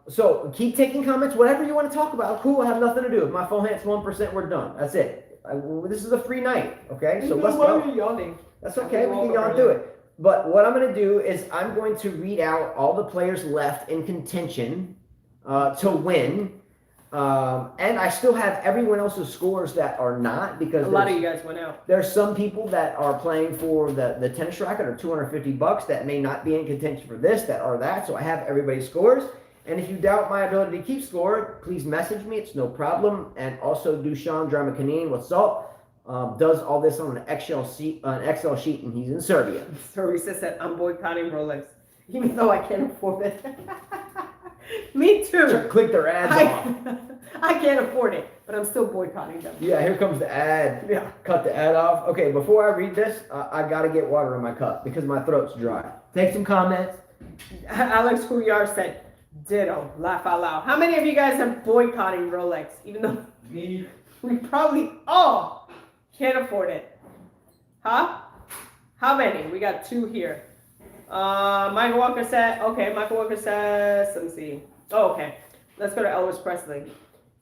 so keep taking comments, whatever you want to talk about. Cool, I have nothing to do. If my phone hits 1%, we're done. That's it. This is a free night, okay? So let's go. Yawning. That's okay, we can yawn through it. But what I'm going to do is I'm going to read out all the players left in contention to win. And I still have everyone else's scores that are not, because a lot of you guys went out. There's some people that are playing for the tennis racket or $250 that may not be in contention for this, that are that. So I have everybody's scores. And if you doubt my ability to keep score, please message me. It's no problem. And also Dusan Dramakanine, what's up? Does all this on an Excel sheet, and he's in Serbia. Teresa said, I'm boycotting Rolex, even though I can't afford it. Me too. Click their ads off. I can't afford it, but I'm still boycotting them. Yeah, here comes the ad. Yeah. Cut the ad off. Okay, before I read this, I got to get water in my cup because my throat's dry. Take some comments. Alex Couillard said, ditto, laugh out loud. How many of you guys are boycotting Rolex, even though we probably all can't afford it? Huh? How many? We got 2 here. Michael Walker said, Michael Walker says, let me see. Oh, okay. Let's go to Elvis Presley.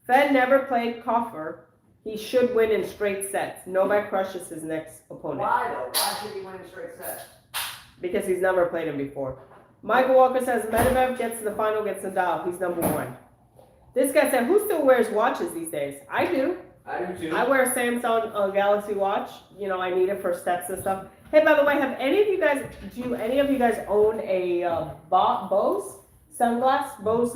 Fed never played Coffer. He should win in straight sets. Novak crushes his next opponent. Why though? Why should he win in straight sets? Because he's never played him before. Michael Walker says, Medvedev gets to the final, gets Nadal. He's number 1. This guy said, who still wears watches these days? I do. I do too. I wear a Samsung Galaxy watch. You know, I need it for stats and stuff. Hey, by the way, do any of you guys own a Bose sunglasses? Bose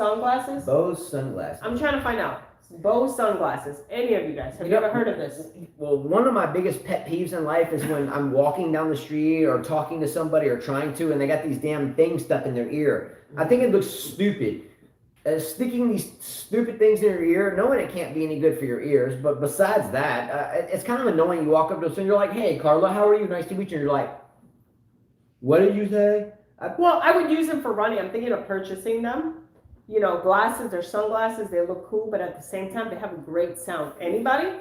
sunglasses? I'm trying to find out. Bose sunglasses. Any of you guys? Have you ever heard of this? Well, one of my biggest pet peeves in life is when I'm walking down the street or talking to somebody or trying to, and they got these damn things stuck in their ear. I think it looks stupid. Sticking these stupid things in your ear, knowing it can't be any good for your ears, but besides that, it's kind of annoying. You walk up to us and you're like, hey, Carla, how are you? Nice to meet you. And you're like, what did you say? Well, I would use them for running. I'm thinking of purchasing them. You know, glasses, they're sunglasses. They look cool, but at the same time, they have a great sound. Anybody?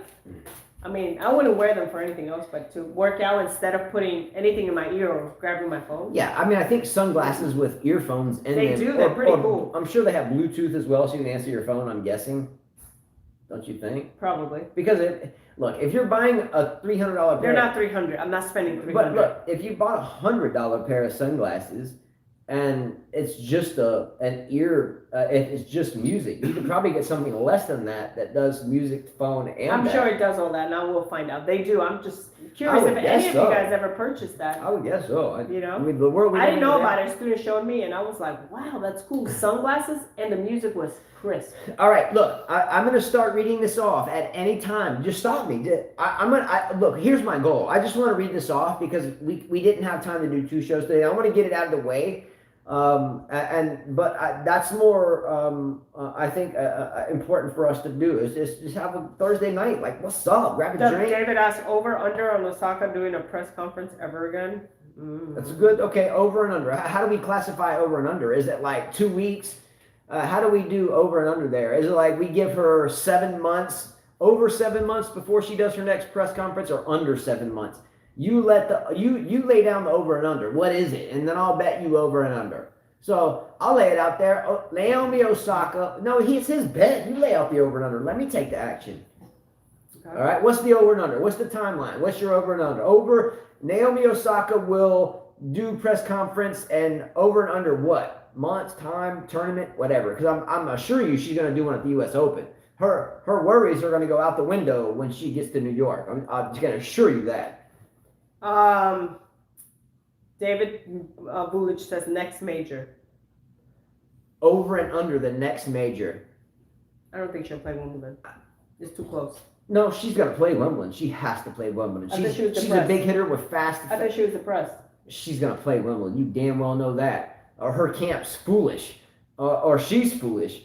I mean, I wouldn't wear them for anything else but to work out instead of putting anything in my ear or grabbing my phone. Yeah, I mean, I think sunglasses with earphones in They them. do, they're pretty cool. I'm sure they have Bluetooth as well, so you can answer your phone, I'm guessing. Don't you think? Probably. Because, look, if you're buying a $300 pair... They're not $300. I'm not spending $300. But look, if you bought a $100 pair of sunglasses and it's just it's just music, you could probably get something less than that does music, phone, and I'm sure it does all that. Now we'll find out. They do. I'm just curious if any of you guys ever purchased that. I would guess so. I mean, the world I didn't know about it. A student showed me, and I was like, wow, that's cool. Sunglasses, and the music was crisp. All right, look, I'm going to start reading this off at any time. Just stop me. Look, here's my goal. I just want to read this off because we didn't have time to do 2 shows today. I want to get it out of the way. That's more, I think, important for us to do is just have a Thursday night. Like, what's up? Grab a drink. David asked, over under on Osaka doing a press conference ever again? That's good. Okay, over and under. How do we classify over and under? Is it like 2 weeks? How do we do over and under there? Is it like we give her 7 months, over 7 months before she does her next press conference, or under 7 months? You you lay down the over and under. What is it? And then I'll bet you over and under. So I'll lay it out there. Naomi Osaka. No, it's his bet. You lay out the over and under. Let me take the action. Okay. All right. What's the over and under? What's the timeline? What's your over and under? Over. Naomi Osaka will do press conference, and over and under what? Months, time, tournament, whatever. Because I'm assure you she's going to do one at the U.S. Open. Her worries are going to go out the window when she gets to New York. I'm just going to assure you that. David Vulic says next major. Over and under the next major. I don't think she'll play Wimbledon. It's too close. No, she's got to play Wimbledon. She has to play Wimbledon. She's a big hitter with fast. I thought she was depressed. she's gonna play Wimbledon. You damn well know that. Or her camp's foolish, or she's foolish.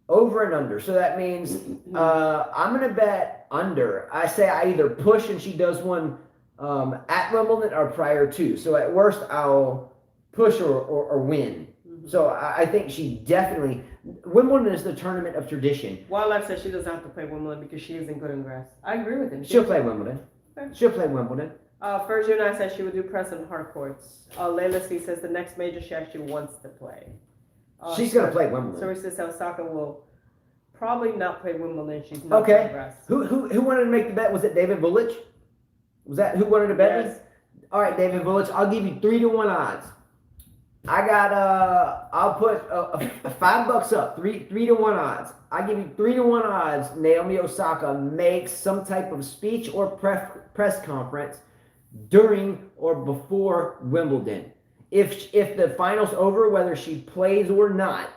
Over and under. So that means I'm gonna bet under. I say I either push and she does one at Wimbledon or prior to. So at worst I'll push or win. So I think she definitely. Wimbledon is the tournament of tradition. Wildlife says she doesn't have to play Wimbledon because she isn't good in grass. I agree with him. She'll play Wimbledon. Okay. She'll play Wimbledon. First United says she would do press on hard courts. Layla C says the next major she actually wants to play. She's going to play Wimbledon. Sarisa says Osaka will probably not play Wimbledon. She's not okay. grass. Who wanted to make the bet? Was it David Vulic? Was that who wanted to bet? Yes. All right, David Vulic. I'll give you 3-1 odds. I got I'll put $5 up, 3-1 odds. I give you 3-1 odds. Naomi Osaka makes some type of speech or press conference during or before Wimbledon. If the final's over, whether she plays or not,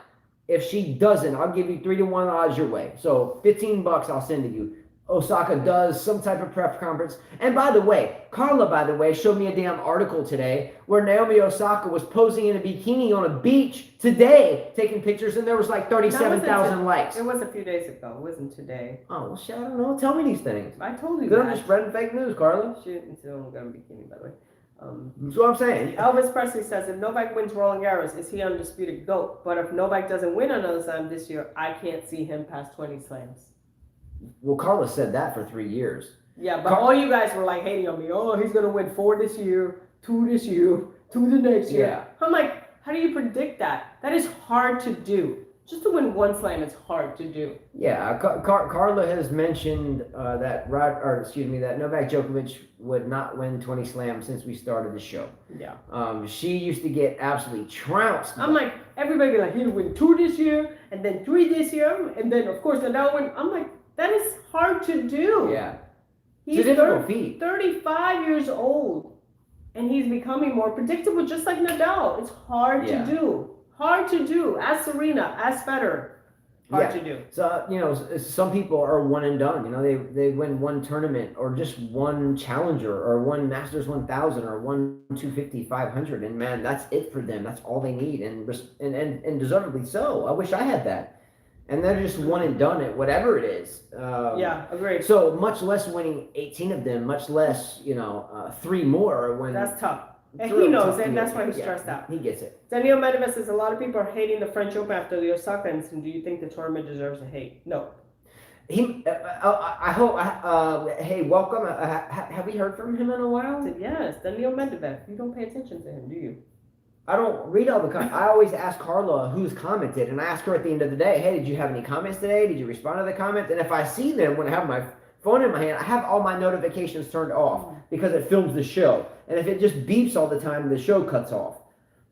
if she doesn't, I'll give you 3-1 odds your way. So $15 I'll send to you. Osaka does some type of prep conference. And by the way, Carla, showed me a damn article today where Naomi Osaka was posing in a bikini on a beach today, taking pictures, and there was like 37,000 likes. It was a few days ago. It wasn't today. Oh, well, shit, I don't know. Tell me these things. I told you that. that. I'm just spreading fake news, Carla. She didn't got a bikini, by the way. That's what I'm saying. Elvis Presley says, if Novak wins Roland Garros, is he undisputed GOAT? But if Novak doesn't win another slam this year, I can't see him past 20 slams. Well, Carla said that for 3 years. Yeah, but all you guys were like hating on me. Oh, he's going to win 4 this year, 2 this year, 2 the next year. Yeah. I'm like, how do you predict that? That is hard to do. Just to win one slam is hard to do. Yeah, Carla has mentioned that Novak Djokovic would not win 20 slams since we started the show. Yeah. She used to get absolutely trounced. I'm like, everybody be like, he'll win 2 this year, and then 3 this year, and then of course Nadal win. I'm like, that is hard to do. Yeah. He's it's a difficult feat. 35 years old, and he's becoming more predictable, just like Nadal. It's hard to do. Hard to do. Ask Serena, ask Federer. Hard to do. So, some people are one and done. They win one tournament or just one challenger or one Masters 1000 or one 250, 500. And man, that's it for them. That's all they need. And deservedly so. I wish I had that. And they're just one and done at whatever it is. Yeah, agreed. So much less winning 18 of them, much less, 3 more when. That's tough. And he knows it, and that's why he's stressed out. He gets it. Daniel Medvedev says a lot of people are hating the French Open after the Osaka incident. Do you think the tournament deserves a hate? No. I hope. Hey, welcome. Have we heard from him in a while? Yes, Daniel Medvedev. You don't pay attention to him, do you? I don't read all the comments. I always ask Carla who's commented, and I ask her at the end of the day, hey, did you have any comments today? Did you respond to the comments? And if I see them when I have my phone in my hand, I have all my notifications turned off because it films the show. And if it just beeps all the time, the show cuts off.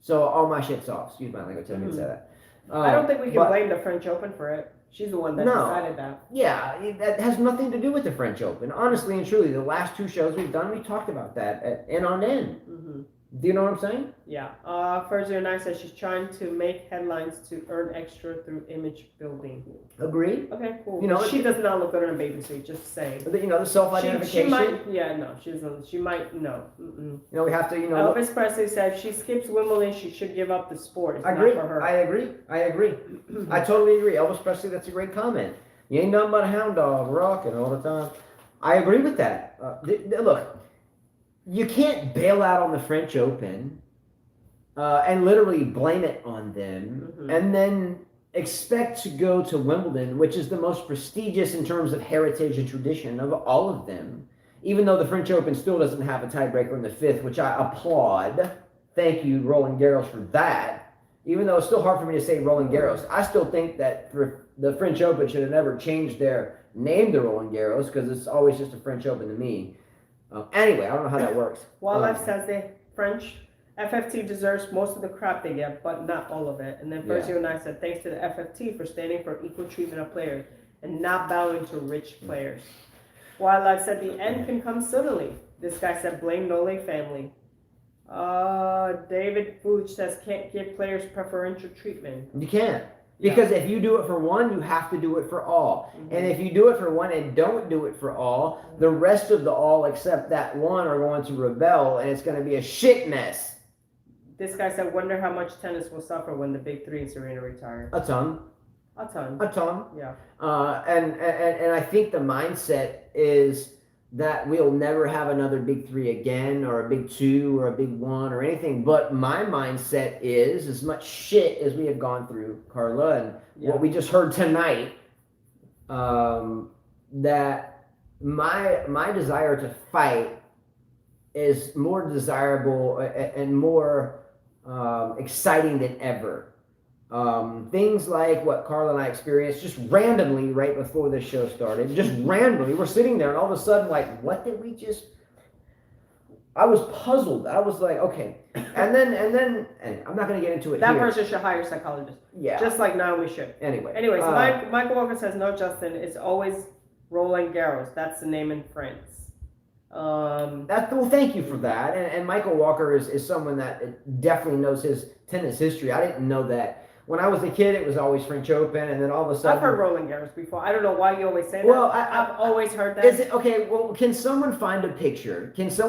So all my shit's off. Excuse my language, I didn't say that. I don't think we can blame the French Open for it. She's the one that decided that. Yeah, that has nothing to do with the French Open. Honestly and truly, the last 2 shows we've done, we talked about that end on end. Mm-hmm. Do you know what I'm saying? Yeah. First Year Night says she's trying to make headlines to earn extra through image building. Agreed. Okay, cool. She does not look good in a baby suit, just saying. The self-identification. She might, no, she might, no. Mm-mm. We have to, Elvis Presley said if she skips Wimbledon, she should give up the sport. It's I agree. Not for her. I agree. I totally agree. Elvis Presley, that's a great comment. You ain't nothing but a hound dog, rocking all the time. I agree with that. Look. You can't bail out on the French Open and literally blame it on them and then expect to go to Wimbledon, which is the most prestigious in terms of heritage and tradition of all of them, even though the French Open still doesn't have a tiebreaker in the 5th, which I applaud. Thank you, Roland Garros, for that. Even though it's still hard for me to say Roland Garros, I still think that the French Open should have never changed their name to Roland Garros because it's always just a French Open to me. Anyway, I don't know how that works. Wildlife says the French FFT deserves most of the crap they get, but not all of it. And then First Year Night said, thanks to the FFT for standing for equal treatment of players and not bowing to rich players. Wildlife said the end can come suddenly. This guy said, blame Nole family. David Fuch says, can't give players preferential treatment. You can't. Because if you do it for one, you have to do it for all. Mm-hmm. And if you do it for one and don't do it for all, the rest of the all except that one are going to rebel, and it's going to be a shit mess. This guy said, wonder how much tennis will suffer when the big three in Serena retire. A ton. A ton. A ton. Yeah. And I think the mindset is that we'll never have another big three again, or a big two, or a big one, or anything. But my mindset is, as much shit as we have gone through, Carla, and what we just heard tonight, that my desire to fight is more desirable and more exciting than ever. Things like what Carla and I experienced just randomly right before the show started. Just randomly, we're sitting there, and all of a sudden, like, what did we just? I was puzzled. I was like, okay, and then I'm not going to get into it. That here. person should hire a psychologist. Yeah. Just like Naomi should. Anyways, Michael Walker says, no, Justin, it's always Roland Garros. That's the name in France. Well, thank you for that. And Michael Walker is someone that definitely knows his tennis history. I didn't know that. When I was a kid, it was always French Open, and then all of a sudden... I've heard Roland Garros before. I don't know why you always say that. Well, I've always heard that. Is it okay? Well, can someone find a picture? When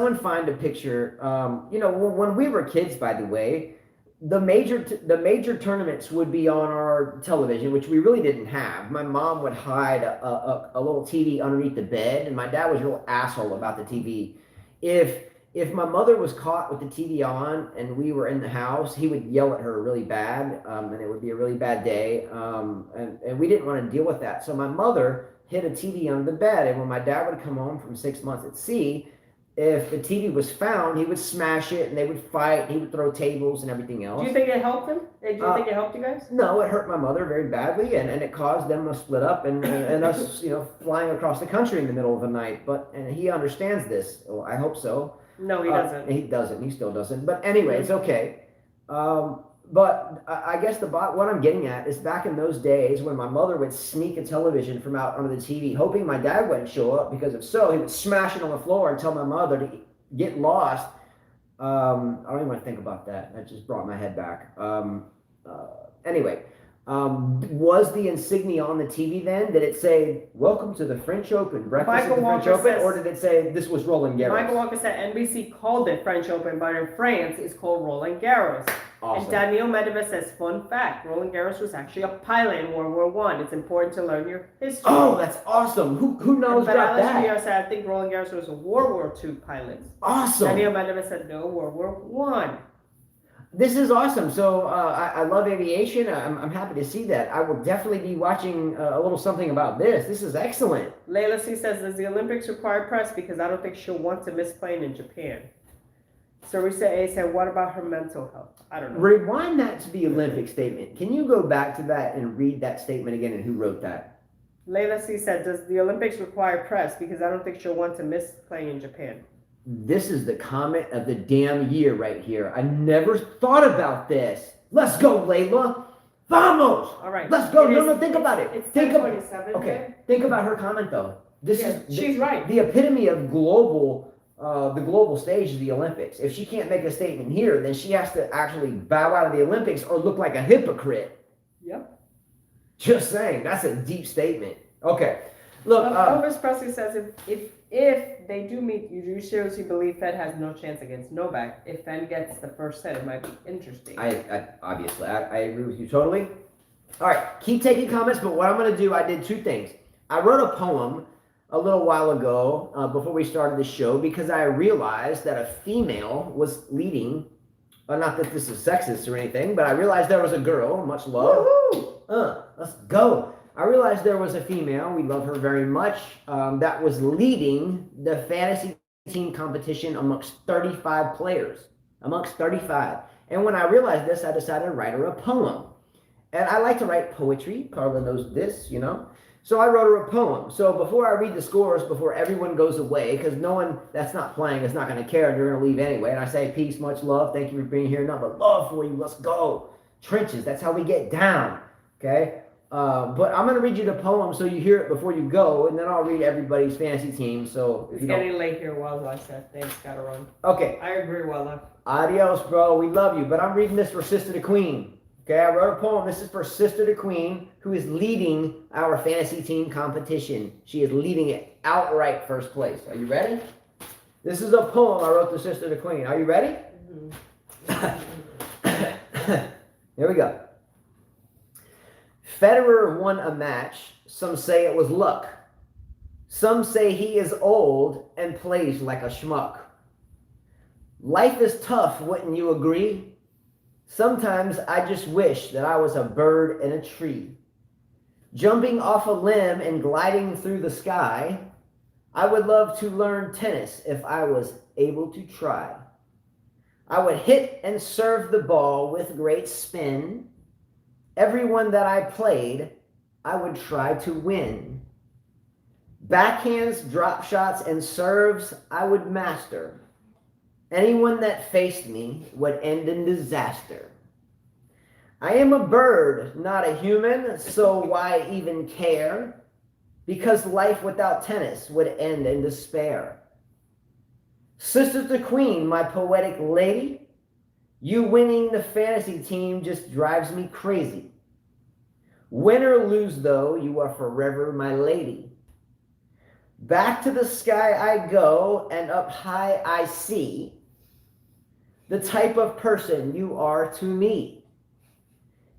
we were kids, by the way, the major tournaments would be on our television, which we really didn't have. My mom would hide a little TV underneath the bed, and my dad was a real asshole about the TV. If my mother was caught with the TV on and we were in the house, he would yell at her really bad, and it would be a really bad day, and we didn't want to deal with that. So my mother hid a TV under the bed, and when my dad would come home from 6 months at sea, if the TV was found, he would smash it, and they would fight. He would throw tables and everything else. Do you think it helped him? Do you think it helped you guys? No, it hurt my mother very badly, and it caused them to split up and us, flying across the country in the middle of the night. And he understands this. Well, I hope so. No, he doesn't. He doesn't. He still doesn't. But anyway, it's okay. But I guess what I'm getting at is back in those days when my mother would sneak a television from out under the TV, hoping my dad wouldn't show up, because if so, he would smash it on the floor and tell my mother to get lost. I don't even want to think about that. That just brought my head back. Anyway, was the insignia on the TV then? Did it say, welcome to the French Open, breakfast at the French Open, or did it say this was Roland Garros? Michael Walker said NBC called it French Open, but in France it's called Roland Garros. Awesome. And Daniel Medvedev says, fun fact, Roland Garros was actually a pilot in World War I. It's important to learn your history. Oh, that's awesome. Who knows about that? Said, I think Roland Garros was a World War II pilot. Awesome. Daniel Medvedev said, no, World War I. This is awesome. So I love aviation. I'm happy to see that. I will definitely be watching a little something about this. This is excellent. Layla C says, does the Olympics require press? Because I don't think she'll want to miss playing in Japan. Sarisa A said, what about her mental health? I don't know. Rewind that to the Olympic statement. Can you go back to that and read that statement again, and who wrote that? Layla C said, does the Olympics require press? Because I don't think she'll want to miss playing in Japan. This is the comment of the damn year right here. I never thought about this. Let's go, Layla. Vamos. All right. Let's go. No, think about it. It's think 10:27. Okay. Think about her comment though. She's right. The epitome of the global stage is the Olympics. If she can't make a statement here, then she has to actually bow out of the Olympics or look like a hypocrite. Yep. Just saying. That's a deep statement. Okay. Look. Elvis Presley says, if they do meet, you seriously believe Fed has no chance against Novak. If Fed gets the first set, it might be interesting. I obviously agree with you totally. All right, keep taking comments, but what I'm going to do, I did two things. I wrote a poem a little while ago before we started the show because I realized that a female was leading. Not that this is sexist or anything, but I realized there was a girl, much love. Woohoo! Let's go. I realized there was a female, we love her very much, that was leading the fantasy team competition amongst 35 players. Amongst 35. And when I realized this, I decided to write her a poem. And I like to write poetry. Carla knows this, So I wrote her a poem. So before I read the scores, before everyone goes away, because no one that's not playing is not going to care and you're going to leave anyway. And I say, peace, much love. Thank you for being here. Nothing but love for you. Let's go. Trenches. That's how we get down. Okay? But I'm going to read you the poem so you hear it before you go, and then I'll read everybody's fantasy team. So it's getting late here, Walla. I said, thanks, gotta run. Okay. I agree, Walla. Adios, bro. We love you. But I'm reading this for Sister the Queen. Okay, I wrote a poem. This is for Sister the Queen, who is leading our fantasy team competition. She is leading it outright first place. Are you ready? This is a poem I wrote to Sister the Queen. Are you ready? Mm-hmm. Here we go. Federer won a match. Some say it was luck. Some say he is old and plays like a schmuck. Life is tough, wouldn't you agree? Sometimes I just wish that I was a bird in a tree. Jumping off a limb and gliding through the sky. I would love to learn tennis if I was able to try. I would hit and serve the ball with great spin. Everyone that I played, I would try to win. Backhands, drop shots, and serves, I would master. Anyone that faced me would end in disaster. I am a bird, not a human, so why even care? Because life without tennis would end in despair. Sister to Queen, my poetic lady, you winning the fantasy team just drives me crazy. Win or lose, though, you are forever my lady. Back to the sky I go, and up high I see the type of person you are to me.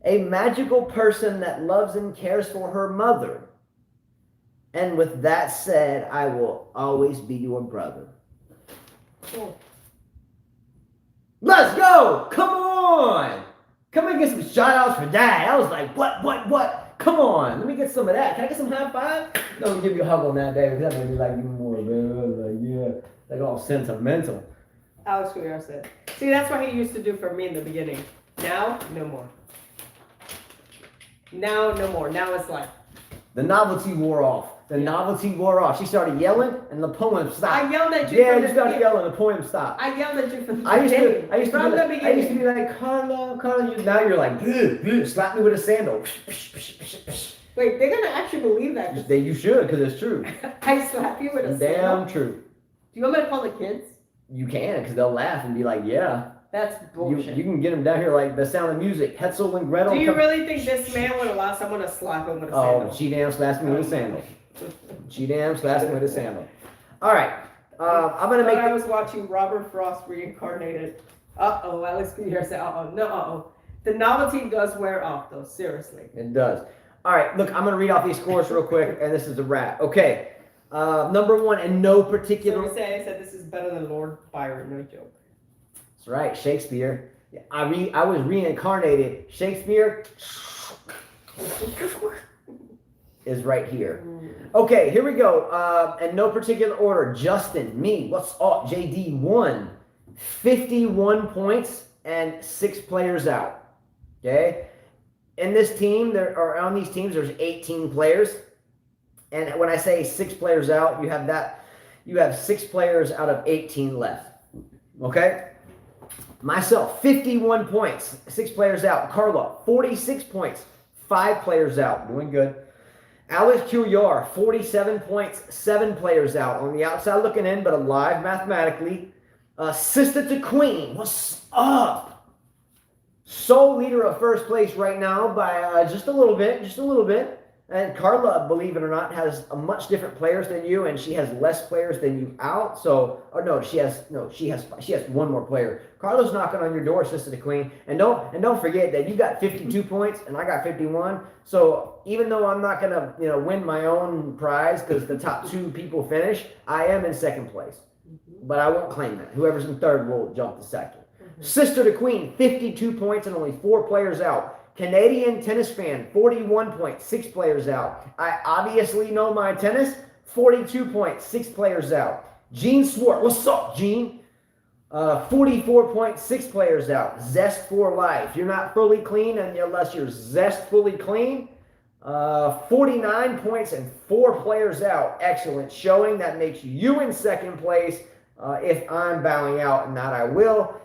A magical person that loves and cares for her mother. And with that said, I will always be your brother. Cool. Let's go! Come on! Come and get some shout outs for that. I was like, what? Come on, let me get some of that. Can I get some high five? No, let me give you a hug on that day, because that made me like even more, man. I was like, yeah, like all sentimental. Alex Guerrero said. See, that's what he used to do for me in the beginning. Now, no more. Now, no more. Now it's like. The novelty wore off. She started yelling, and the poem stopped. I yelled at you. Yeah, you started yelling. The poem stopped. I yelled at you from the I used beginning. to be like, Carla. Now you're like, slap me with a sandal. Wait, they're gonna actually believe that? You should, because it's true. I slap you with a sandal. Damn true. Do you want me to call the kids? You can, because they'll laugh and be like, yeah. That's bullshit. You can get them down here like The Sound of Music. Hetzel and Gretel. Do you really think this man would allow someone to slap him with a sandal? Oh, she damn slaps me with a sandal. All right. I'm going to make... I was watching Robert Frost reincarnated. Uh-oh, Alex Guerrero said, uh-oh. The novelty does wear off, though. Seriously. It does. All right, look, I'm going to read off these scores real quick, and this is a wrap. Okay. Number one, in no particular... So I said this is better than Lord Byron. No joke. That's right, Shakespeare. I was reincarnated. Shakespeare is right here. Okay, here we go. In no particular order. Justin, me, what's up? JD won 51 points and 6 players out. Okay? In this team, on these teams, there's 18 players. And when I say 6 players out, you have 6 players out of 18 left. Okay? Myself, 51 points, 6 players out. Carla, 46 points, 5 players out. Doing good. Alex Couillard, 47 points, 7 players out. On the outside looking in, but alive mathematically. Sister to Queen, what's up? Sole leader of first place right now by just a little bit. And Carla, believe it or not, has a much different players than you, and she has less players than you out. She has one more player. Carla's knocking on your door, Sister the Queen, and don't forget that you got 52 points and I got 51. So even though I'm not gonna win my own prize because the top 2 people finish, I am in second place, but I won't claim that. Whoever's in third will jump to second. Sister the Queen, 52 points and only 4 players out. Canadian tennis fan, 41 points, 6 players out. I obviously know my tennis, 42 points, 6 players out. Gene Swart, what's up, Gene? 44 points, 6 players out. Zest for life. You're not fully clean unless you're zest fully clean. 49 points and 4 players out. Excellent showing. That makes you in second place. If I'm bowing out, and that I will.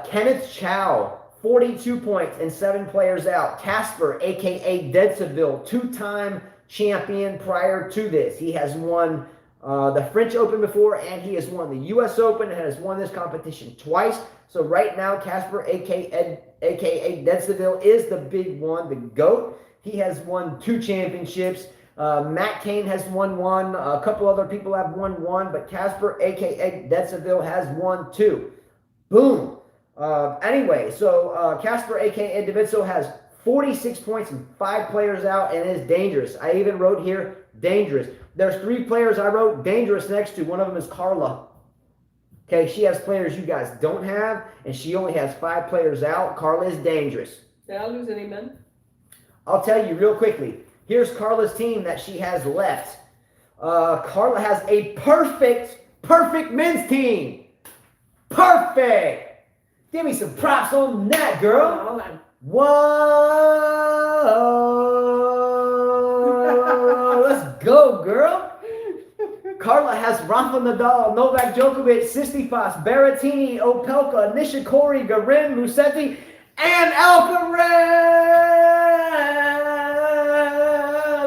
Kenneth Chow, 42 points and 7 players out. Casper, a.k.a. Dedseville, 2-time champion prior to this. He has won the French Open before, and he has won the U.S. Open and has won this competition twice. So right now, Casper, a.k.a. Dedseville, is the big one, the GOAT. He has won 2 championships. Matt Cain has won 1. A couple other people have won 1, but Casper, a.k.a. Dedseville, has won 2. Boom. Anyway, so Casper, a.k.a. Davidso, has 46 points and 5 players out and is dangerous. I even wrote here, dangerous. There's 3 players I wrote dangerous next to. One of them is Carla. Okay, she has players you guys don't have, and she only has 5 players out. Carla is dangerous. Did I lose any men? I'll tell you real quickly. Here's Carla's team that she has left. Carla has a perfect men's team. Perfect. Give me some props on that, girl. Hold on. Whoa. Let's go, girl. Carla has Rafa Nadal, Novak Djokovic, Tsitsipas, Berrettini, Opelka, Nishikori, Garin, Musetti, and Alcaraz.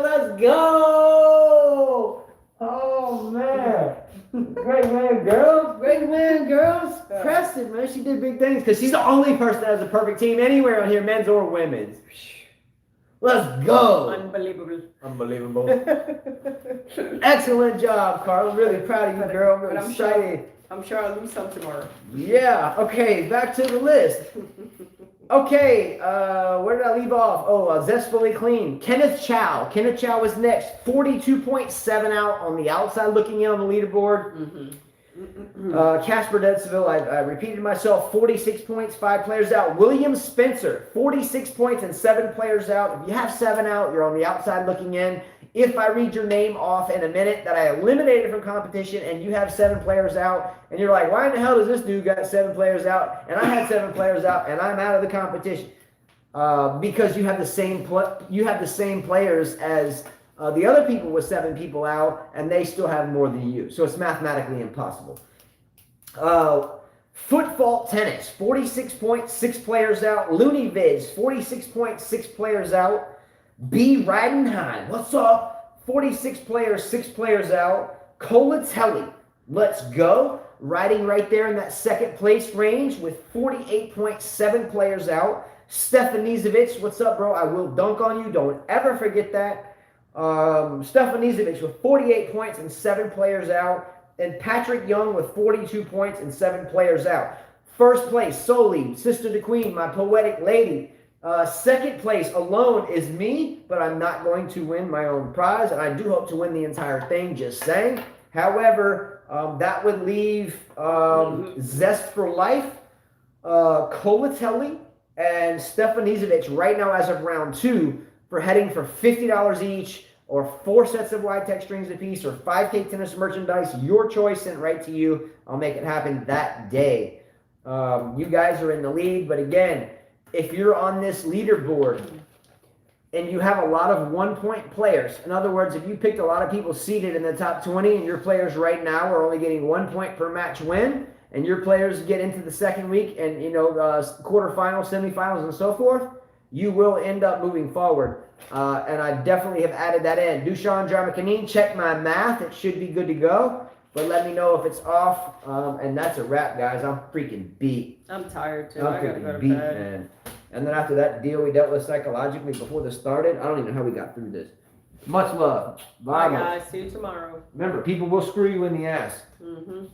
Let's go. Oh, man. Great man, girls. Great man, girls. Preston, man, she did big things because she's the only person that has a perfect team anywhere on here, men's or women's. Let's go. Unbelievable. Excellent job, Carl. I'm really proud of you, girl. I'm really excited. I'm sure I'll lose some tomorrow. Yeah. Okay, back to the list. Okay, where did I leave off? Oh, Zestfully Clean. Kenneth Chow. Kenneth Chow is next. 42.7 out on the outside looking in on the leaderboard. Casper Dedsville, I repeated myself, 46 points, 5 players out. William Spencer, 46 points and 7 players out. If you have 7 out, you're on the outside looking in. If I read your name off in a minute that I eliminated from competition and you have 7 players out, and you're like, why in the hell does this dude got 7 players out, and I had 7 players out, and I'm out of the competition? Because you have the same players as the other people with 7 people out, and they still have more than you. So it's mathematically impossible. Foot Fault Tennis, 46.6 players out. Looney Vids, 46.6 players out. B. Ridenheim, what's up? 46 players, 6 players out. Colatelli, let's go. Riding right there in that second place range with 48.7 players out. Stefanizovic, what's up, bro? I will dunk on you. Don't ever forget that. Stefanizovic with 48 points and 7 players out. And Patrick Young with 42 points and 7 players out. First place, solely, Sister the Queen, my poetic lady. Second place alone is me, but I'm not going to win my own prize, and I do hope to win the entire thing, just saying. However, that would leave Zest for Life, Colatelli, and Stefanizovic right now as of round 2 for heading for $50 each, or 4 sets of wide tech strings apiece, or 5K tennis merchandise. Your choice, sent right to you. I'll make it happen that day. You guys are in the lead, but again, if you're on this leaderboard and you have a lot of 1-point players, in other words, if you picked a lot of people seated in the top 20 and your players right now are only getting 1 point per match win, and your players get into the second week and, quarterfinals, semifinals, and so forth, you will end up moving forward. And I definitely have added that in. Dushan Jarmakanine, check my math. It should be good to go. But let me know if it's off. And that's a wrap, guys. I'm freaking beat. I'm tired, too. I'm I gotta go to freaking beat, bed. man. And then after that deal we dealt with psychologically before this started, I don't even know how we got through this. Much love. Bye, Bye, guys. See you tomorrow. Remember, people will screw you in the ass. Mm-hmm.